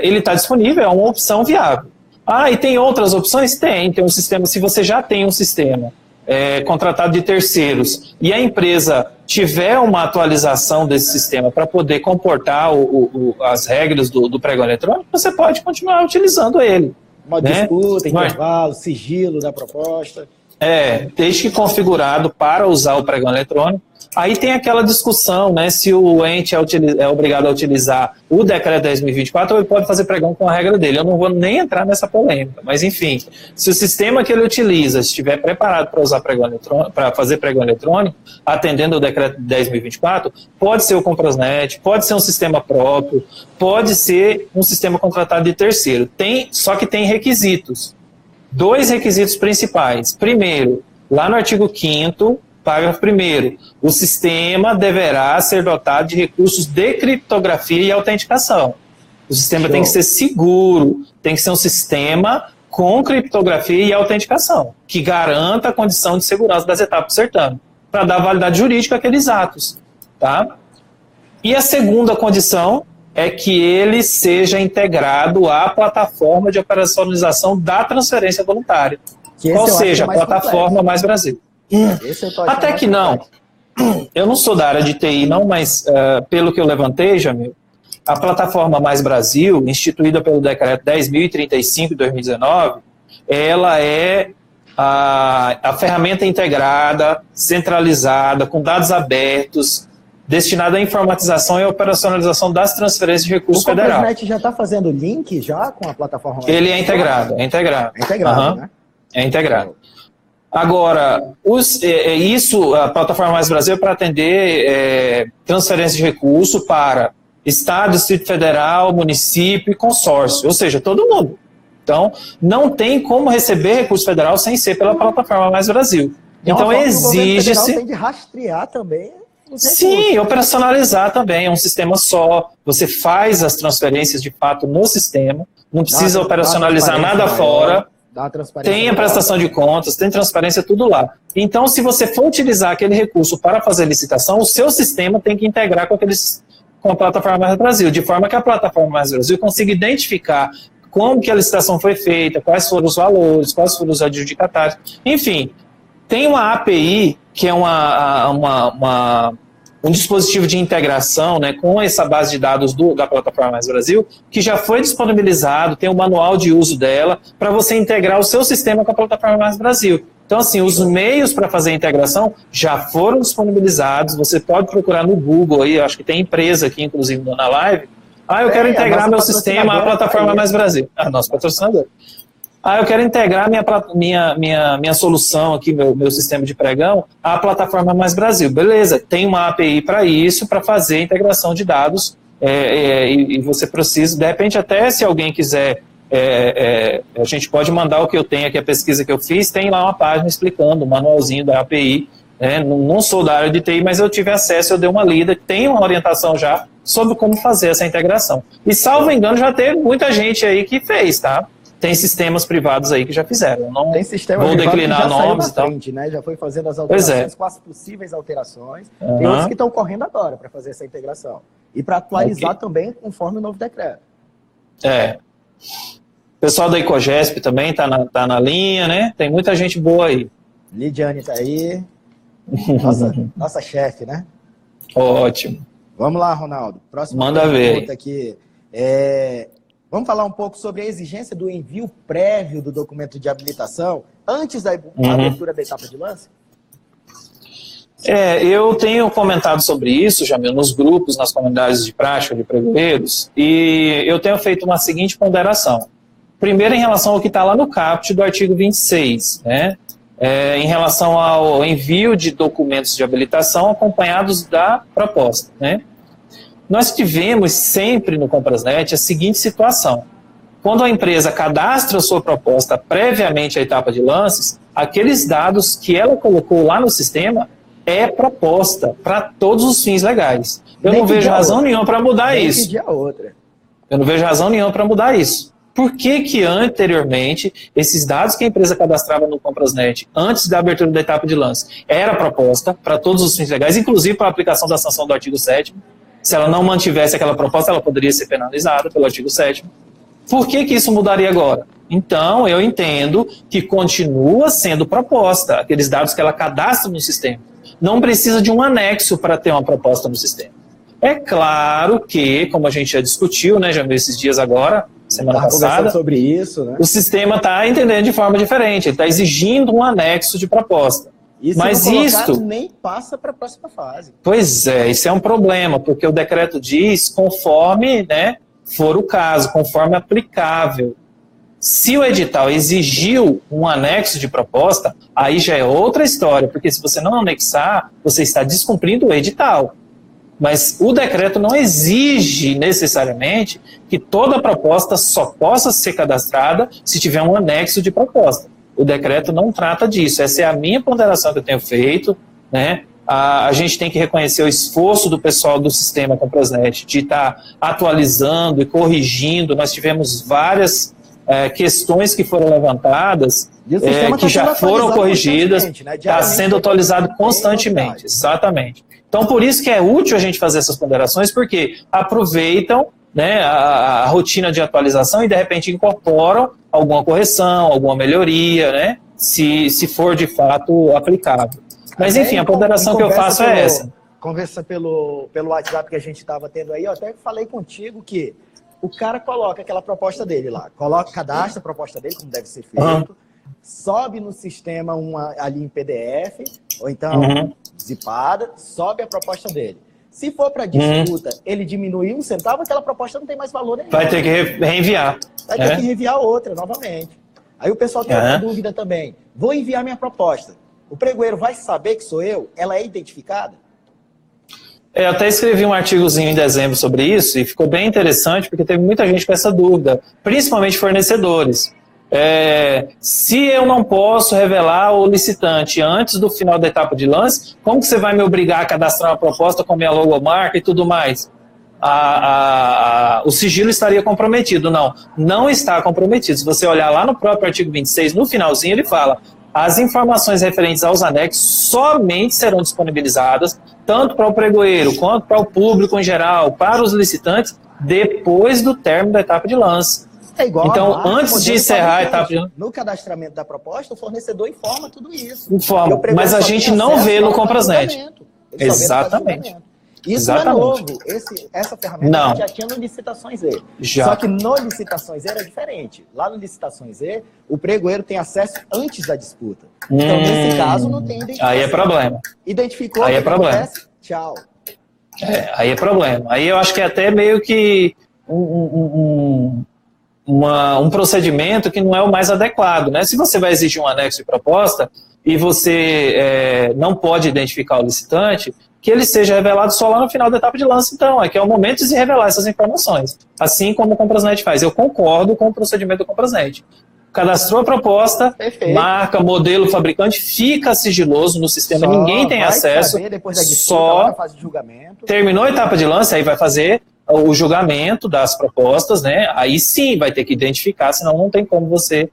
ele está disponível, é uma opção viável. E tem outras opções? Tem um sistema, se você já tem um sistema contratado de terceiros e a empresa tiver uma atualização desse sistema para poder comportar as regras do pregão eletrônico, você pode continuar utilizando ele. Modo de disputa, intervalo, sigilo da proposta. Desde que configurado para usar o pregão eletrônico. Aí tem aquela discussão, né, se o ente é obrigado a utilizar o decreto 10.024 ou ele pode fazer pregão com a regra dele. Eu não vou nem entrar nessa polêmica, mas enfim, se o sistema que ele utiliza estiver preparado para usar pregão eletrônico, para fazer pregão eletrônico, atendendo o decreto 10.024, pode ser o Comprasnet, pode ser um sistema próprio, pode ser um sistema contratado de terceiro. Só que tem requisitos. 2 requisitos principais. Primeiro, lá no artigo 5º, parágrafo 1º, o sistema deverá ser dotado de recursos de criptografia e autenticação. O sistema tem que ser seguro, tem que ser um sistema com criptografia e autenticação, que garanta a condição de segurança das etapas do certame, para dar validade jurídica àqueles atos. Tá? E a segunda condição é que ele seja integrado à plataforma de operacionalização da transferência voluntária. Qual seja, a plataforma Mais Brasil. Até que não. Eu não sou da área de TI, não, mas pelo que eu levantei, Jamil, a plataforma Mais Brasil, instituída pelo decreto 10.035 de 2019, ela é a ferramenta integrada, centralizada, com dados abertos, destinada à informatização e operacionalização das transferências de recursos federais. O Comprasnet já está fazendo link já com a plataforma? Ele é integrado, É integrado, né? É integrado. Agora, a plataforma Mais Brasil é para atender transferência de recurso para Estado, Distrito Federal, município e consórcio, ou seja, todo mundo. Então, não tem como receber recurso federal sem ser pela plataforma Mais Brasil. Então, exige-se... tem de rastrear também. Sim, operacionalizar também, é um sistema só. Você faz as transferências de fato no sistema, não precisa operacionalizar nada fora. Tem a prestação de contas, tem transparência, tudo lá. Então, se você for utilizar aquele recurso para fazer licitação, o seu sistema tem que integrar com a plataforma Mais Brasil, de forma que a plataforma Mais Brasil consiga identificar como que a licitação foi feita, quais foram os valores, quais foram os adjudicatários. Enfim, tem uma API, que é um dispositivo de integração, né, com essa base de dados da plataforma Mais Brasil, que já foi disponibilizado, tem um manual de uso dela, para você integrar o seu sistema com a plataforma Mais Brasil. Então, assim, os meios para fazer a integração já foram disponibilizados, você pode procurar no Google, aí, acho que tem empresa aqui, inclusive, na live. Eu quero integrar meu sistema à plataforma Mais Brasil. Nosso patrocinador. Eu quero integrar minha solução aqui, meu sistema de pregão, à plataforma Mais Brasil. Beleza, tem uma API para isso, para fazer a integração de dados, e você precisa, de repente até se alguém quiser, a gente pode mandar o que eu tenho aqui, a pesquisa que eu fiz, tem lá uma página explicando, o manualzinho da API, não sou da área de TI, mas eu tive acesso, eu dei uma lida, tem uma orientação já sobre como fazer essa integração. E salvo engano, já teve muita gente aí que fez, tá? Tem sistemas privados aí que já fizeram. Eu não vou declinar nomes e tal. Frente, né? Já foi fazendo as alterações com as possíveis alterações. Tem outros que estão correndo agora para fazer essa integração. E para atualizar também conforme o novo decreto. O pessoal da Icogesp também tá na linha, né? Tem muita gente boa aí. Lidiane está aí. Nossa chefe, né? Ótimo. Vamos lá, Ronaldo. Próxima Manda pergunta ver. Aqui. Vamos falar um pouco sobre a exigência do envio prévio do documento de habilitação antes da abertura da etapa de lance? Eu tenho comentado sobre isso, Jamil, nos grupos, nas comunidades de prática de pregoeiros, e eu tenho feito uma seguinte ponderação. Primeiro, em relação ao que está lá no caput do artigo 26, né? em relação ao envio de documentos de habilitação acompanhados da proposta, né? Nós tivemos sempre no Comprasnet a seguinte situação: quando a empresa cadastra a sua proposta previamente à etapa de lances, aqueles dados que ela colocou lá no sistema é proposta para todos os fins legais. Eu não vejo razão nenhuma para mudar isso. Eu não vejo razão nenhuma para mudar isso. Por que anteriormente esses dados que a empresa cadastrava no Comprasnet antes da abertura da etapa de lance era proposta para todos os fins legais, inclusive para a aplicação da sanção do artigo 7º? Se ela não mantivesse aquela proposta, ela poderia ser penalizada pelo artigo 7º. Por que isso mudaria agora? Então, eu entendo que continua sendo proposta, aqueles dados que ela cadastra no sistema. Não precisa de um anexo para ter uma proposta no sistema. É claro que, como a gente já discutiu, né, já viu esses dias agora, semana passada, sobre isso, né? O sistema está entendendo de forma diferente, ele está exigindo um anexo de proposta. Mas isto nem passa para a próxima fase. Pois é, isso é um problema, porque o decreto diz conforme, né, for o caso, conforme aplicável. Se o edital exigiu um anexo de proposta, aí já é outra história, porque se você não anexar, você está descumprindo o edital. Mas o decreto não exige necessariamente que toda proposta só possa ser cadastrada se tiver um anexo de proposta. O decreto não trata disso. Essa é a minha ponderação que eu tenho feito, né? A gente tem que reconhecer o esforço do pessoal do sistema Comprasnet de estar atualizando e corrigindo. Nós tivemos várias questões que foram levantadas, que já foram corrigidas, está sendo atualizado constantemente. Exatamente. Então, por isso que é útil a gente fazer essas ponderações, porque aproveitam, né, a rotina de atualização e, de repente, incorporam alguma correção, alguma melhoria, né, se for, de fato, aplicável. Mas, enfim, a ponderação que eu faço é essa. Conversa pelo WhatsApp que a gente estava tendo aí, eu até falei contigo que o cara coloca aquela proposta dele lá, cadastra a proposta dele, como deve ser feito, sobe no sistema ali em PDF, ou então zipada, sobe a proposta dele. Se for para disputa, ele diminui 1 centavo, aquela proposta não tem mais valor nenhum. Vai ter que reenviar. Vai ter que reenviar outra novamente. Aí o pessoal tem outra dúvida também. Vou enviar minha proposta. O pregoeiro vai saber que sou eu? Ela é identificada? Eu até escrevi um artigozinho em dezembro sobre isso e ficou bem interessante porque teve muita gente com essa dúvida, principalmente fornecedores. Se eu não posso revelar o licitante antes do final da etapa de lance, como que você vai me obrigar a cadastrar uma proposta com a minha logomarca e tudo mais? O sigilo estaria comprometido. Não está comprometido. Se você olhar lá no próprio artigo 26, no finalzinho ele fala: as informações referentes aos anexos somente serão disponibilizadas tanto para o pregoeiro quanto para o público em geral, para os licitantes, depois do término da etapa de lance. Então, antes de encerrar a etapa de lance... No cadastramento da proposta, o fornecedor informa tudo isso. Informa, mas a gente não vê no Comprasnet. Exatamente. Isso não é novo. Essa ferramenta a gente já tinha no Licitações E. Só que no Licitações E era diferente. Lá no Licitações E, o pregoeiro tem acesso antes da disputa. Então, nesse caso, não tem identificação. Aí é problema. Identificou, aí é problema. Acontece, tchau. Aí é problema. Aí eu acho que é até meio que um procedimento que não é o mais adequado, né? Se você vai exigir um anexo de proposta e você não pode identificar o licitante, que ele seja revelado só lá no final da etapa de lance, então, que é o momento de se revelar essas informações, assim como o Comprasnet faz. Eu concordo com o procedimento do Comprasnet. Cadastrou a proposta, marca, modelo, fabricante, fica sigiloso no sistema, ninguém tem acesso, depois da disputa, fase de julgamento. Terminou a etapa de lance, aí vai fazer o julgamento das propostas, né? Aí sim vai ter que identificar, senão não tem como você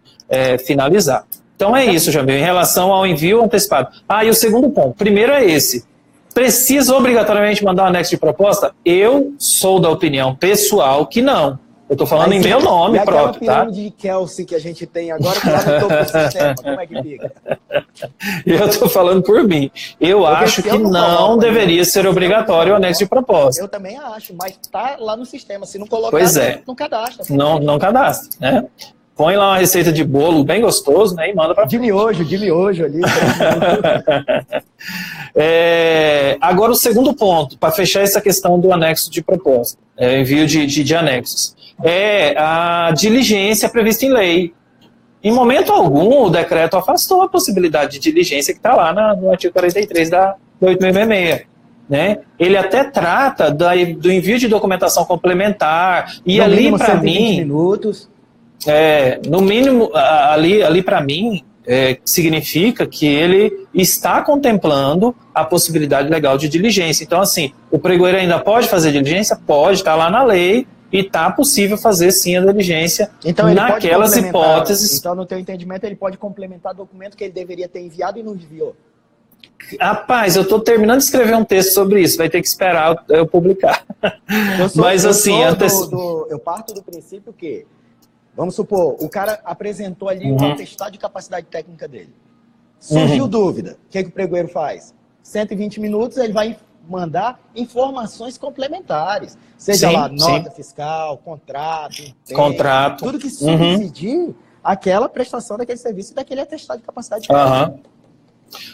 finalizar. Então é isso, Jamil, em relação ao envio antecipado. E o segundo ponto, primeiro é esse. Precisa obrigatoriamente mandar um anexo de proposta? Eu sou da opinião pessoal que não. Eu estou falando em meu nome próprio, tá? Pirâmide de Kelsey que a gente tem agora, que lá no topo do sistema, como é que fica? Eu estou falando por mim. Eu acho que não deveria ser obrigatório o anexo de proposta. Eu também acho, mas está lá no sistema. Se não colocar, não cadastra. Não cadastra, né? Põe lá uma receita de bolo bem gostoso, né? E manda para de miojo ali. Agora o segundo ponto, para fechar essa questão do anexo de proposta, envio de anexos, é a diligência prevista em lei. Em momento algum, o decreto afastou a possibilidade de diligência que está lá no artigo 43 da 8666. Né? Ele até trata do envio de documentação complementar, e ali para mim... minutos. No mínimo, ali para mim, significa que ele está contemplando a possibilidade legal de diligência. Então, assim, o pregoeiro ainda pode fazer diligência? Pode, está lá na lei, e está possível fazer sim a diligência naquelas hipóteses. Então, no teu entendimento, ele pode complementar documento que ele deveria ter enviado e não enviou? Rapaz, eu estou terminando de escrever um texto sobre isso, vai ter que esperar eu publicar. Eu parto do princípio que, vamos supor, o cara apresentou ali um atestado de capacidade técnica dele. Surgiu dúvida. O que o pregoeiro faz? 120 minutos, ele vai mandar informações complementares. Seja lá, nota fiscal, contrato, tudo que subsidia aquela prestação daquele serviço e daquele atestado de capacidade técnica.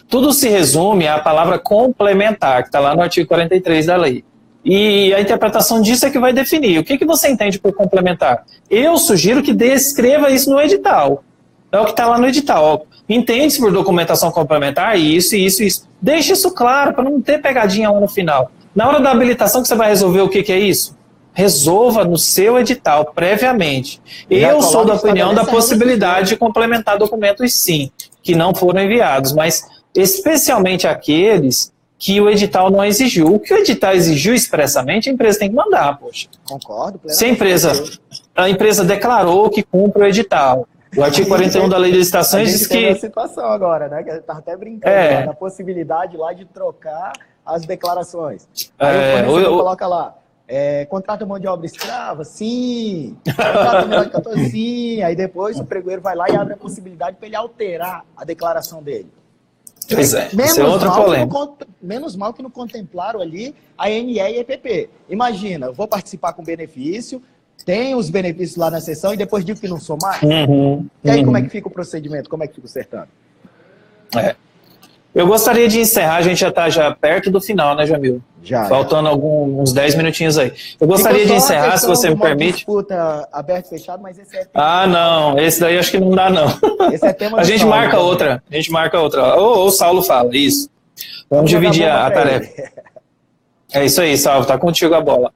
Tudo se resume à palavra complementar, que está lá no artigo 43 da lei. E a interpretação disso é que vai definir. O que você entende por complementar? Eu sugiro que descreva isso no edital. É o que está lá no edital. Entende-se por documentação complementar isso. Deixe isso claro, para não ter pegadinha lá no final. Na hora da habilitação que você vai resolver o que é isso? Resolva no seu edital, previamente. Eu sou da opinião da possibilidade de complementar documentos, sim, que não foram enviados, mas especialmente aqueles que o edital não exigiu. O que o edital exigiu expressamente, a empresa tem que mandar, poxa. Concordo. Se a empresa declarou que cumpre o edital. O artigo 41 da Lei de Licitações diz que... A situação agora, né? Que a gente estava até brincando, da possibilidade lá de trocar as declarações. Aí o fornecedor coloca lá, contrata mão de obra escrava? Sim. Contrata menor de 14? Sim. Aí depois o pregoeiro vai lá e abre a possibilidade para ele alterar a declaração dele. Pois é, isso é outra polêmica. Menos mal que não contemplaram ali a NE e a EPP. Imagina, eu vou participar com benefício, tem os benefícios lá na sessão e depois digo que não sou mais. E aí como é que fica o procedimento? Como é que fica o certame? Eu gostaria de encerrar, a gente já está perto do final, né, Jamil? Faltando uns 10 minutinhos aí. Eu gostaria de encerrar, se você me permite. Disputa aberto e fechado, mas esse é... não, esse daí acho que não dá, não. Esse é tema a gente marca outra. A gente marca outra. Ou o Saulo fala, isso. Vamos dividir a tarefa. É isso aí, Saulo, tá contigo a bola.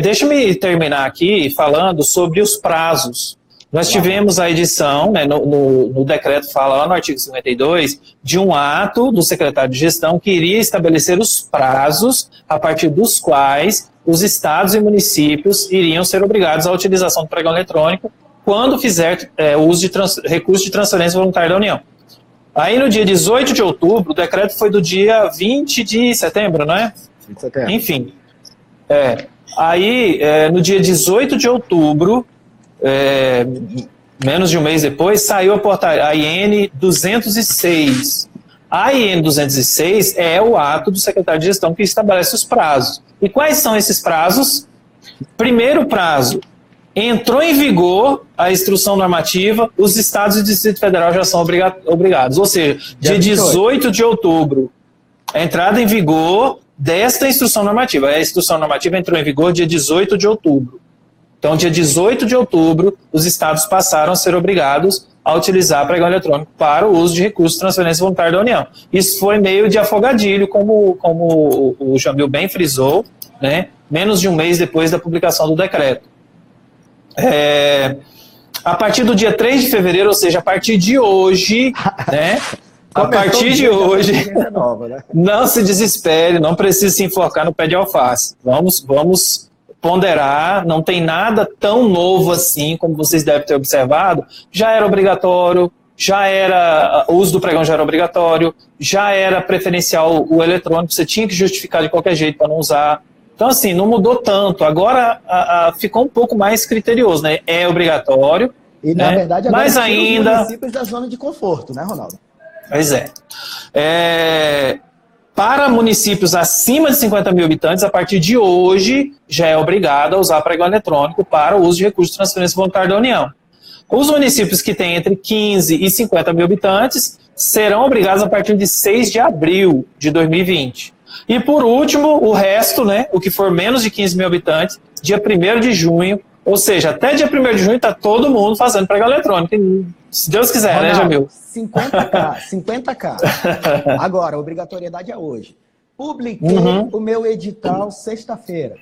Deixa-me terminar aqui falando sobre os prazos. Nós tivemos a edição, né, no decreto fala lá no artigo 52, de um ato do secretário de gestão que iria estabelecer os prazos a partir dos quais os estados e municípios iriam ser obrigados à utilização do pregão eletrônico quando fizer uso de recurso de transferência voluntária da União. Aí no dia 18 de outubro, o decreto foi do dia 20 de setembro, não é? 20 de setembro. Enfim. Aí, no dia 18 de outubro, menos de um mês depois, saiu a portaria, a IN 206. A IN 206 é o ato do secretário de gestão que estabelece os prazos. E quais são esses prazos? Primeiro prazo, entrou em vigor a instrução normativa, os estados e o Distrito Federal já são obrigados. Ou seja, dia 18 de outubro, a entrada em vigor desta instrução normativa. A instrução normativa entrou em vigor dia 18 de outubro. Então, dia 18 de outubro, os estados passaram a ser obrigados a utilizar pregão eletrônico para o uso de recursos de transferência voluntária da União. Isso foi meio de afogadilho, como o Jamil bem frisou, né? Menos de um mês depois da publicação do decreto. A partir do dia 3 de fevereiro, ou seja, a partir de hoje, né? A partir de hoje, não se desespere, não precisa se enforcar no pé de alface. Vamos ponderar, não tem nada tão novo assim, como vocês devem ter observado. Já era obrigatório, o uso do pregão já era obrigatório, já era preferencial o eletrônico, você tinha que justificar de qualquer jeito para não usar. Então, assim, não mudou tanto. Agora ficou um pouco mais criterioso, né? É obrigatório. E, na verdade, agora mas ainda... os municípios da zona de conforto, né, Ronaldo? Pois para municípios acima de 50 mil habitantes, a partir de hoje, já é obrigado a usar pregão eletrônico para o uso de recursos de transferência voluntária da União. Os municípios que têm entre 15 e 50 mil habitantes serão obrigados a partir de 6 de abril de 2020. E, por último, o resto, né, o que for menos de 15 mil habitantes, dia 1º de junho Ou seja, até dia 1º de junho está todo mundo fazendo pregão eletrônico. Se Deus quiser, Ronaldo, né, Jamil? 50K. Agora, a obrigatoriedade é hoje. Publiquei o meu edital sexta-feira.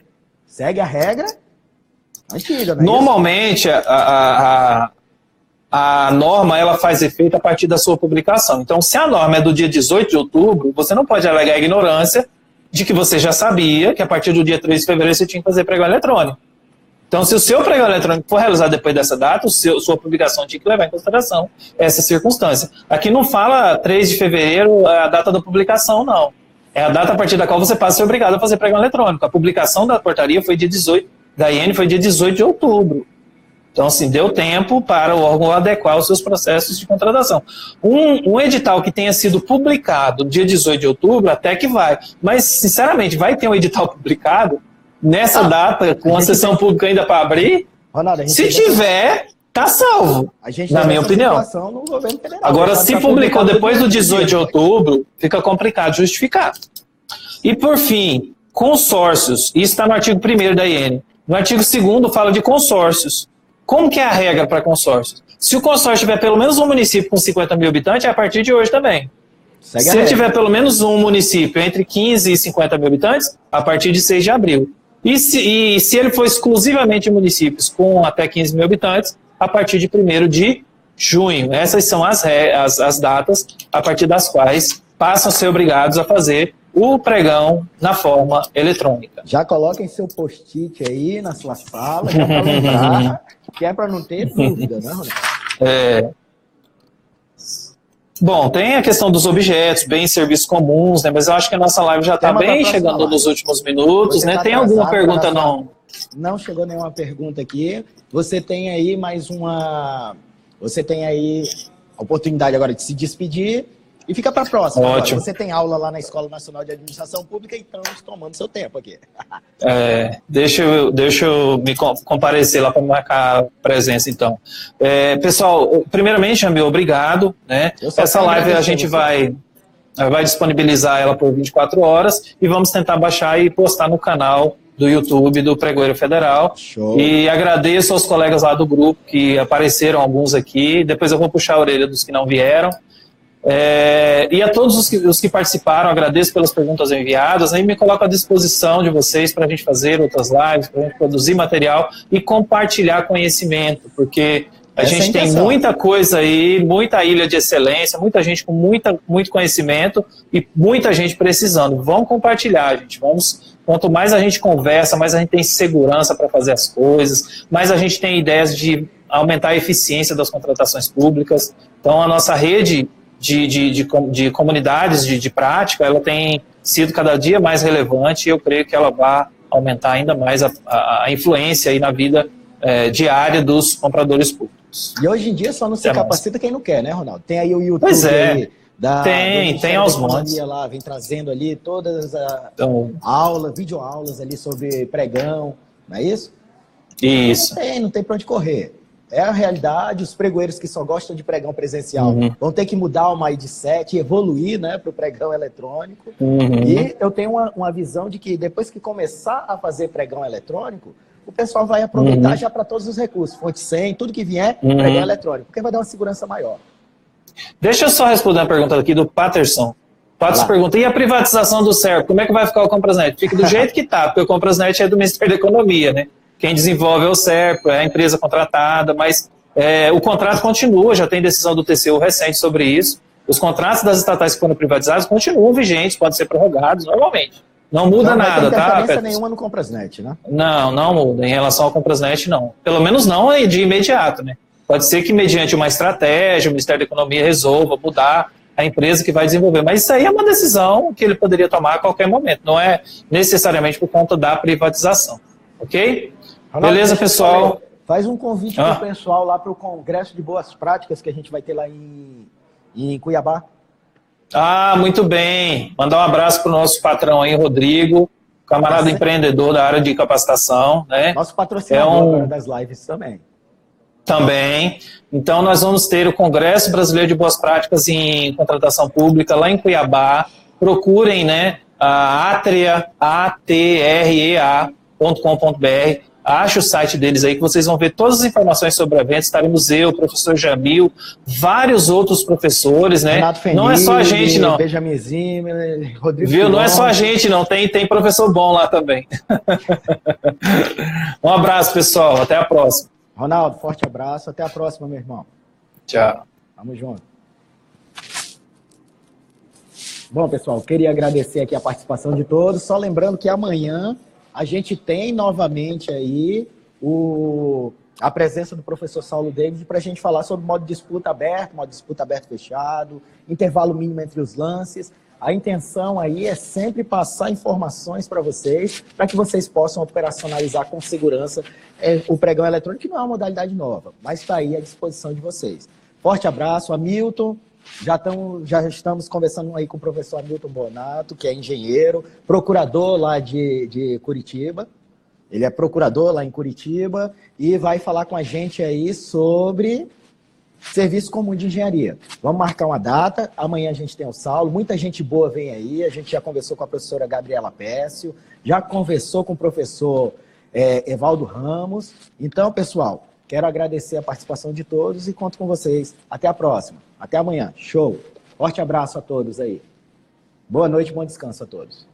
Segue a regra antiga, né? Normalmente, a norma ela faz efeito a partir da sua publicação. Então, se a norma é do dia 18 de outubro, você não pode alegar a ignorância de que você já sabia que a partir do dia 3 de fevereiro você tinha que fazer pregão eletrônico. Então, se o seu pregão eletrônico for realizado depois dessa data, sua publicação tinha que levar em consideração essa circunstância. Aqui não fala 3 de fevereiro a data da publicação, não. É a data a partir da qual você passa a ser obrigado a fazer pregão eletrônico. A publicação da portaria foi dia 18, da IN foi dia 18 de outubro. Então, assim, deu tempo para o órgão adequar os seus processos de contratação. Um edital que tenha sido publicado no dia 18 de outubro, até que vai. Mas, sinceramente, vai ter um edital publicado nessa data, com a sessão pública ainda para abrir? Ronaldo, se tiver, tá salvo, na minha opinião. No governo federal. Agora, se publicou depois do 18 de outubro, fica complicado justificar. E, por fim, consórcios. Isso está no artigo 1º da IN. No artigo 2º fala de consórcios. Como que é a regra para consórcios? Se o consórcio tiver pelo menos um município com 50 mil habitantes, é a partir de hoje também. Se ele tiver pelo menos um município entre 15 e 50 mil habitantes, a partir de 6 de abril. E se ele for exclusivamente municípios com até 15 mil habitantes, a partir de 1º de junho. Essas são as datas a partir das quais passam a ser obrigados a fazer o pregão na forma eletrônica. Já coloquem seu post-it aí na sua sala, já para lembrar, que é para não ter dúvida, né, Ronaldo? Bom, tem a questão dos objetos, bens e serviços comuns, né? Mas eu acho que a nossa live já está bem chegando nos últimos minutos, né? Tem alguma pergunta, não? Não chegou nenhuma pergunta aqui. Você tem aí mais uma... Você tem aí a oportunidade agora de se despedir e fica para a próxima. Ótimo. Agora. Você tem aula lá na Escola Nacional de Administração Pública, então tomando seu tempo aqui. Deixa eu me comparecer lá para marcar a presença, então. Pessoal, primeiramente, Jamil, obrigado. Né? Essa live a gente vai disponibilizar ela por 24 horas e vamos tentar baixar e postar no canal do YouTube do Pregoeiro Federal. Show. E agradeço aos colegas lá do grupo que apareceram, alguns aqui. Depois eu vou puxar a orelha dos que não vieram. E a todos os que participaram, agradeço pelas perguntas enviadas, aí me coloco à disposição de vocês para a gente fazer outras lives, para a gente produzir material e compartilhar conhecimento, porque a gente tem muita coisa aí, muita ilha de excelência, muita gente com muito conhecimento e muita gente precisando. Vamos compartilhar, gente. Quanto mais a gente conversa, mais a gente tem segurança para fazer as coisas, mais a gente tem ideias de aumentar a eficiência das contratações públicas. Então, a nossa rede de comunidades de prática, ela tem sido cada dia mais relevante e eu creio que ela vai aumentar ainda mais a influência aí na vida diária dos compradores públicos. E hoje em dia só não se capacita quem não quer, né, Ronaldo? Tem aí o YouTube aí tem aos montes. Lá, vem trazendo ali todas as videoaulas ali sobre pregão, não é isso? Isso. Não tem para onde correr. É a realidade, os pregoeiros que só gostam de pregão presencial vão ter que mudar o mindset e evoluir, né, para o pregão eletrônico. E eu tenho uma visão de que depois que começar a fazer pregão eletrônico, o pessoal vai aproveitar já para todos os recursos, fonte 100, tudo que vier, pregão eletrônico, porque vai dar uma segurança maior. Deixa eu só responder uma pergunta aqui do Patterson. Patterson pergunta, e a privatização do SERP, como é que vai ficar o Comprasnet? Fica do jeito que está, porque o Comprasnet é do Ministério da Economia, né? Quem desenvolve é o SERP, é a empresa contratada, mas o contrato continua, já tem decisão do TCU recente sobre isso. Os contratos das estatais que foram privatizados continuam vigentes, podem ser prorrogados normalmente. Não muda nada, tá? Não tem diferença nenhuma no Comprasnet, né? Não muda. Em relação ao Comprasnet, não. Pelo menos não de imediato, né? Pode ser que, mediante uma estratégia, o Ministério da Economia resolva mudar a empresa que vai desenvolver. Mas isso aí é uma decisão que ele poderia tomar a qualquer momento. Não é necessariamente por conta da privatização. Ok? Ronaldo, beleza, pessoal? Faz um convite para o pessoal lá para o Congresso de Boas Práticas que a gente vai ter lá em Cuiabá. Muito bem. Mandar um abraço para o nosso patrão aí, Rodrigo, camarada empreendedor da área de capacitação. Né? Nosso patrocinador das lives também. Também. Então, nós vamos ter o Congresso Brasileiro de Boas Práticas em Contratação Pública lá em Cuiabá. Procurem, né, a atrea.com.br. ache o site deles aí, que vocês vão ver todas as informações sobre o evento. Estaremos eu, o professor Jamil, vários outros professores, né? Renato Fenini, não é só a gente, não. Benjamin Zimmer, Rodrigo Viu? Pilon. Não é só a gente, não. Tem professor bom lá também. Um abraço, pessoal. Até a próxima. Ronaldo, forte abraço. Até a próxima, meu irmão. Tchau. Tamo junto. Bom, pessoal, queria agradecer aqui a participação de todos. Só lembrando que amanhã a gente tem novamente aí a presença do professor Saulo David para a gente falar sobre modo de disputa aberto fechado, intervalo mínimo entre os lances. A intenção aí é sempre passar informações para vocês, para que vocês possam operacionalizar com segurança o pregão eletrônico, que não é uma modalidade nova, mas está aí à disposição de vocês. Forte abraço, Hamilton. Já estamos conversando aí com o professor Hamilton Bonato, que é engenheiro, procurador lá de Curitiba. Ele é procurador lá em Curitiba e vai falar com a gente aí sobre serviço comum de engenharia. Vamos marcar uma data. Amanhã a gente tem o Saulo. Muita gente boa vem aí. A gente já conversou com a professora Gabriela Pécio, já conversou com o professor Evaldo Ramos. Então, pessoal, quero agradecer a participação de todos e conto com vocês. Até a próxima. Até amanhã. Show. Forte abraço a todos aí. Boa noite, bom descanso a todos.